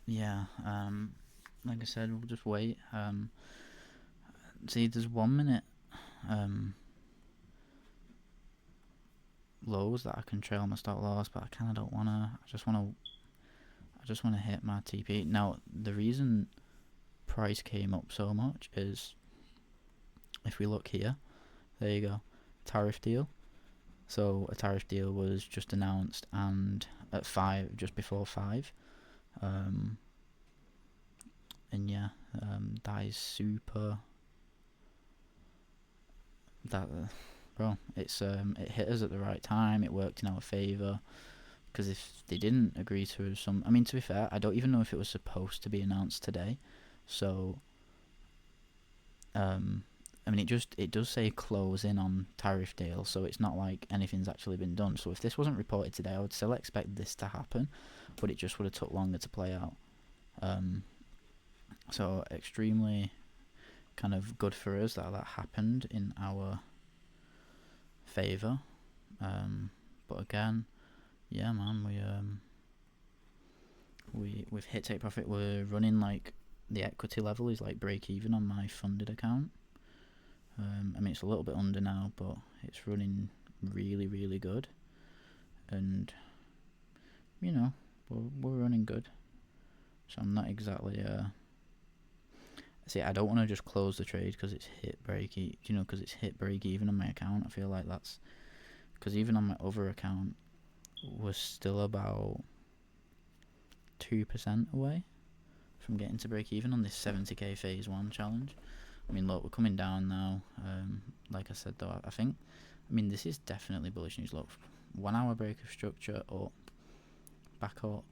yeah, like I said, we'll just wait. See, there's 1 minute lows that I can trail my stop loss, but I kind of don't wanna. I just wanna hit my TP. Now, the reason price came up so much is, if we look here, there you go, tariff deal. So a tariff deal was just announced, and at 5, just before 5. And yeah, that is super. That bro, it's it hit us at the right time. It worked in our favor, because if they didn't agree to some, I mean, to be fair, I don't even know if it was supposed to be announced today. So I mean, it does say close in on tariff deal, so it's not like anything's actually been done. So if this wasn't reported today, I would still expect this to happen, but it just would have took longer to play out. So extremely kind of good for us that happened in our favor. But again, yeah, man, we've hit take profit. We're running like, the equity level is like break even on my funded account. I mean, it's a little bit under now, but it's running really, really good. And you know, we're running good. So I'm not exactly see, I don't want to just close the trade because it's hit break even. You know, because it's hit break even on my account. I feel like that's because even on my other account, we're still about 2% away from getting to break even on this 70k phase 1 challenge. I mean, look, we're coming down now. Like I said, though, I mean, this is definitely bullish news. Look, 1 hour break of structure up, back up,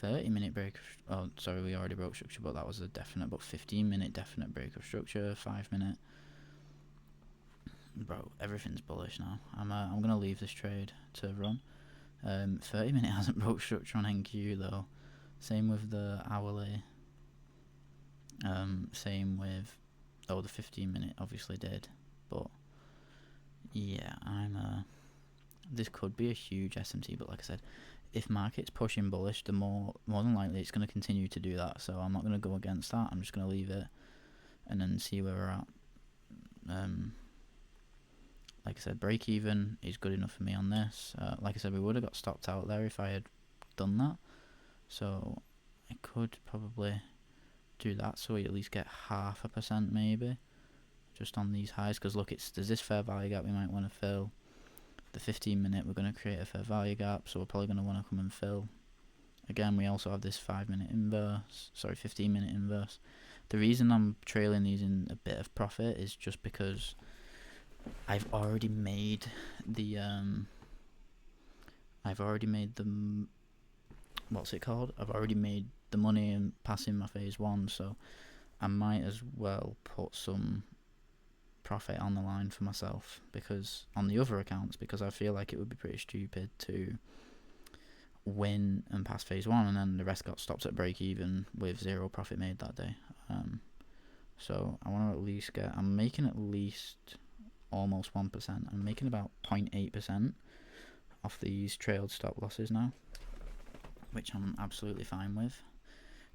30-minute break of, oh, sorry, we already broke structure, but that was a definite, but 15-minute definite break of structure, 5-minute. Bro, everything's bullish now. I'm gonna leave this trade to run. 30-minute hasn't broke structure on NQ though. Same with the hourly. Same with, oh, the 15-minute obviously did, but yeah, this could be a huge SMT, but like I said, if market's pushing bullish, the more than likely it's going to continue to do that. So I'm not going to go against that. I'm just going to leave it and then see where we're at. Like I said, break even is good enough for me on this. Like I said, we would have got stopped out there if I had done that. So I could probably do that, so we at least get 0.5% maybe, just on these highs. Because look, there's this fair value gap we might want to fill. The 15 minute, we're going to create a fair value gap, so we're probably going to want to come and fill. Again, we also have this 15 minute inverse. The reason I'm trailing these in a bit of profit is just because I've already made the I've already made the money and passing my phase 1, so I might as well put some profit on the line for myself, because on the other accounts, because I feel like it would be pretty stupid to win and pass phase 1 and then the rest got stopped at break even with 0 profit made that day. So I want to at least I'm making at least almost 1%. I'm making about 0.8% off these trailed stop losses now, which I'm absolutely fine with.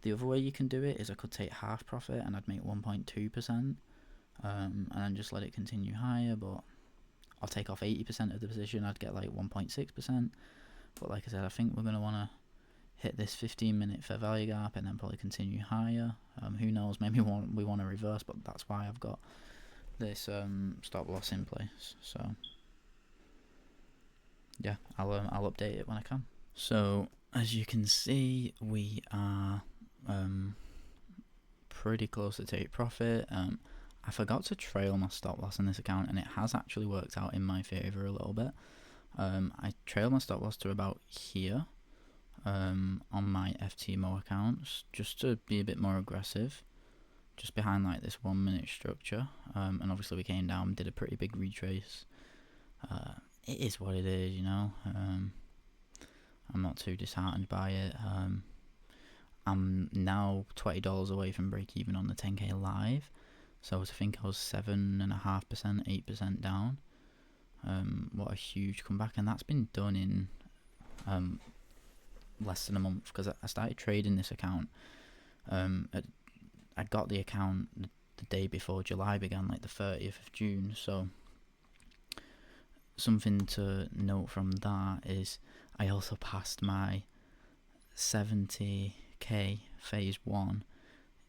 The other way you can do it is I could take half profit and I'd make 1.2%, and then just let it continue higher, but I'll take off 80% of the position, I'd get like 1.6%. But like I said, I think we're going to want to hit this 15 minute fair value gap and then probably continue higher. Who knows, maybe we want to reverse, but that's why I've got this stop loss in place. So yeah, I'll update it when I can. So as you can see, we are pretty close to take profit. I forgot to trail my stop loss in this account, and it has actually worked out in my favor a little bit. I trailed my stop loss to about here on my FTMO accounts, just to be a bit more aggressive, just behind like this 1 minute structure. And obviously we came down, did a pretty big retrace. It is what it is, you know. I'm not too disheartened by it. I'm now $20 away from break even on the 10k live, so I think I was 7.5%, 8% down. What a huge comeback, and that's been done in less than a month, because I started trading this account. I got the account the day before July began, like the 30th of June. So something to note from that is I also passed my 70k phase 1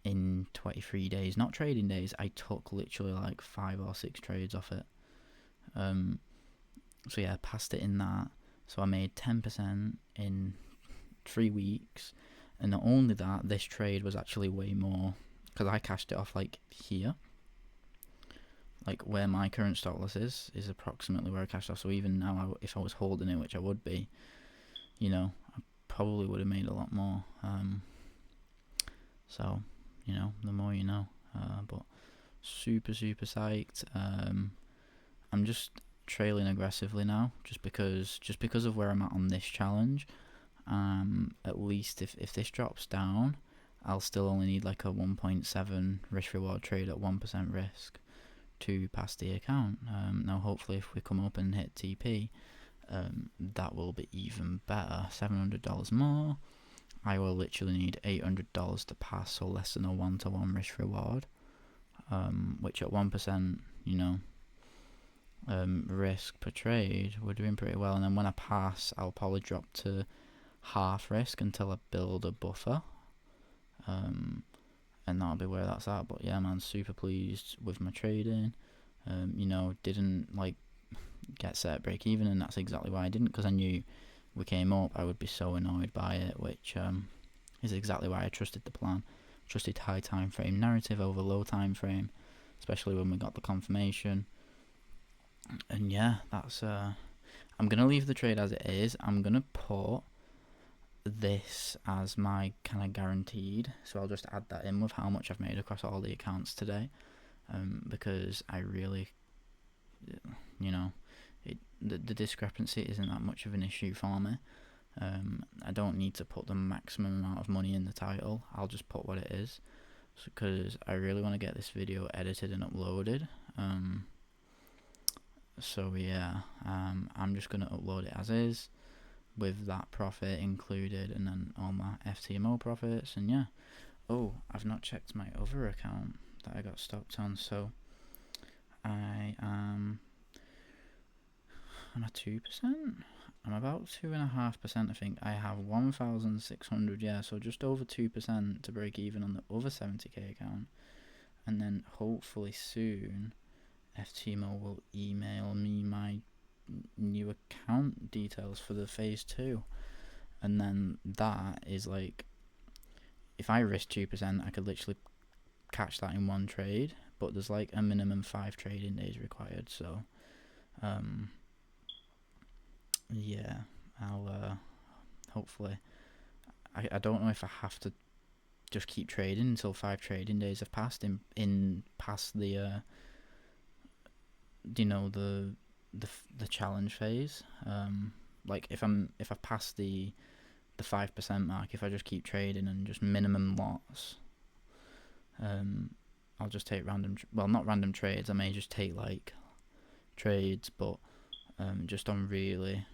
in 23 days, not trading days. I took literally like 5 or 6 trades off it. So yeah, I passed it in that. So I made 10% in 3 weeks, and not only that, this trade was actually way more, because I cashed it off like here, like where my current stop loss is approximately where I cashed off. So even now, if I was holding it, which I would be, you know, I probably would have made a lot more. So, you know, the more you know. But super psyched. I'm just trailing aggressively now, just because of where I'm at on this challenge. At least if this drops down, I'll still only need like a 1.7 risk reward trade at 1% risk to pass the account. Now hopefully if we come up and hit TP, that will be even better. $700 more. I will literally need $800 to pass, so less than a 1-to-1 risk reward, which at 1%, you know, risk per trade, we're doing pretty well. And then when I pass, I'll probably drop to half risk until I build a buffer, and that'll be where that's at. But yeah, man, super pleased with my trading. You know, didn't like get set at break even, and that's exactly why I didn't, because I knew we came up, I would be so annoyed by it, which is exactly why I trusted the plan. Trusted high time frame narrative over low time frame, especially when we got the confirmation. And yeah, that's I'm gonna leave the trade as it is. I'm gonna put this as my kind of guaranteed, so I'll just add that in with how much I've made across all the accounts today, because I really, you know, the discrepancy isn't that much of an issue for me. I don't need to put the maximum amount of money in the title. I'll just put what it is, because I really want to get this video edited and uploaded. So yeah, I'm just gonna upload it as is. with that profit included, and then all my FTMO profits, and yeah. Oh, I've not checked my other account that I got stopped on, so I'm at 2%. I'm about 2.5%, I think. I have 1,600, yeah, so just over 2% to break even on the other 70k account. And then hopefully soon, FTMO will email me my new account details for the phase 2. And then that is like, if I risk 2%, I could literally catch that in one trade, but there's like a minimum 5 trading days required, so yeah, I'll hopefully, I don't know if I have to just keep trading until 5 trading days have passed in past the the challenge phase. Like if I've passed the 5% mark, if I just keep trading and just minimum lots, I'll just take not random trades. I may just take like trades, but just on really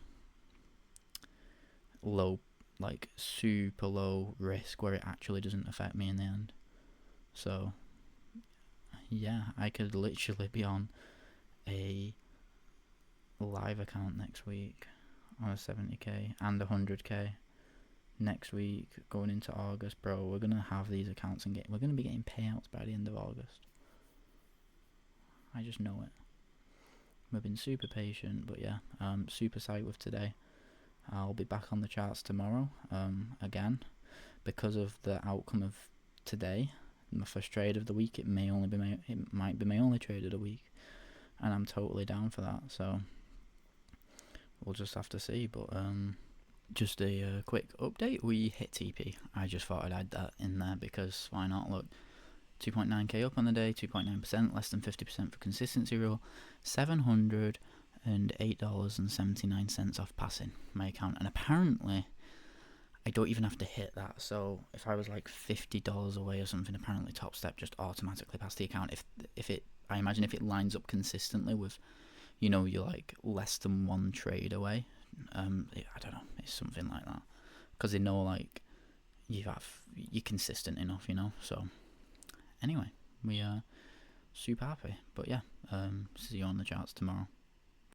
low, like super low risk, where it actually doesn't affect me in the end. So yeah, I could literally be on a live account next week on a 70k and 100k next week going into August, bro. We're gonna have these accounts and we're gonna be getting payouts by the end of August. I just know it. We've been super patient, but yeah, super psyched with today. I'll be back on the charts tomorrow, again, because of the outcome of today. My first trade of the week. It might be my only trade of the week, and I'm totally down for that. So we'll just have to see. But just a quick update. We hit TP. I just thought I'd add that in there because why not? Look, 2.9k up on the day, 2.9%, less than 50% for consistency rule, $708.79 off passing my account, and apparently I don't even have to hit that. So if I was like $50 away or something, apparently Topstep just automatically passed the account. I imagine if it lines up consistently with, you're like less than one trade away. I don't know, it's something like that, because they know like you're consistent enough, So anyway, we are super happy. But yeah, see you on the charts tomorrow.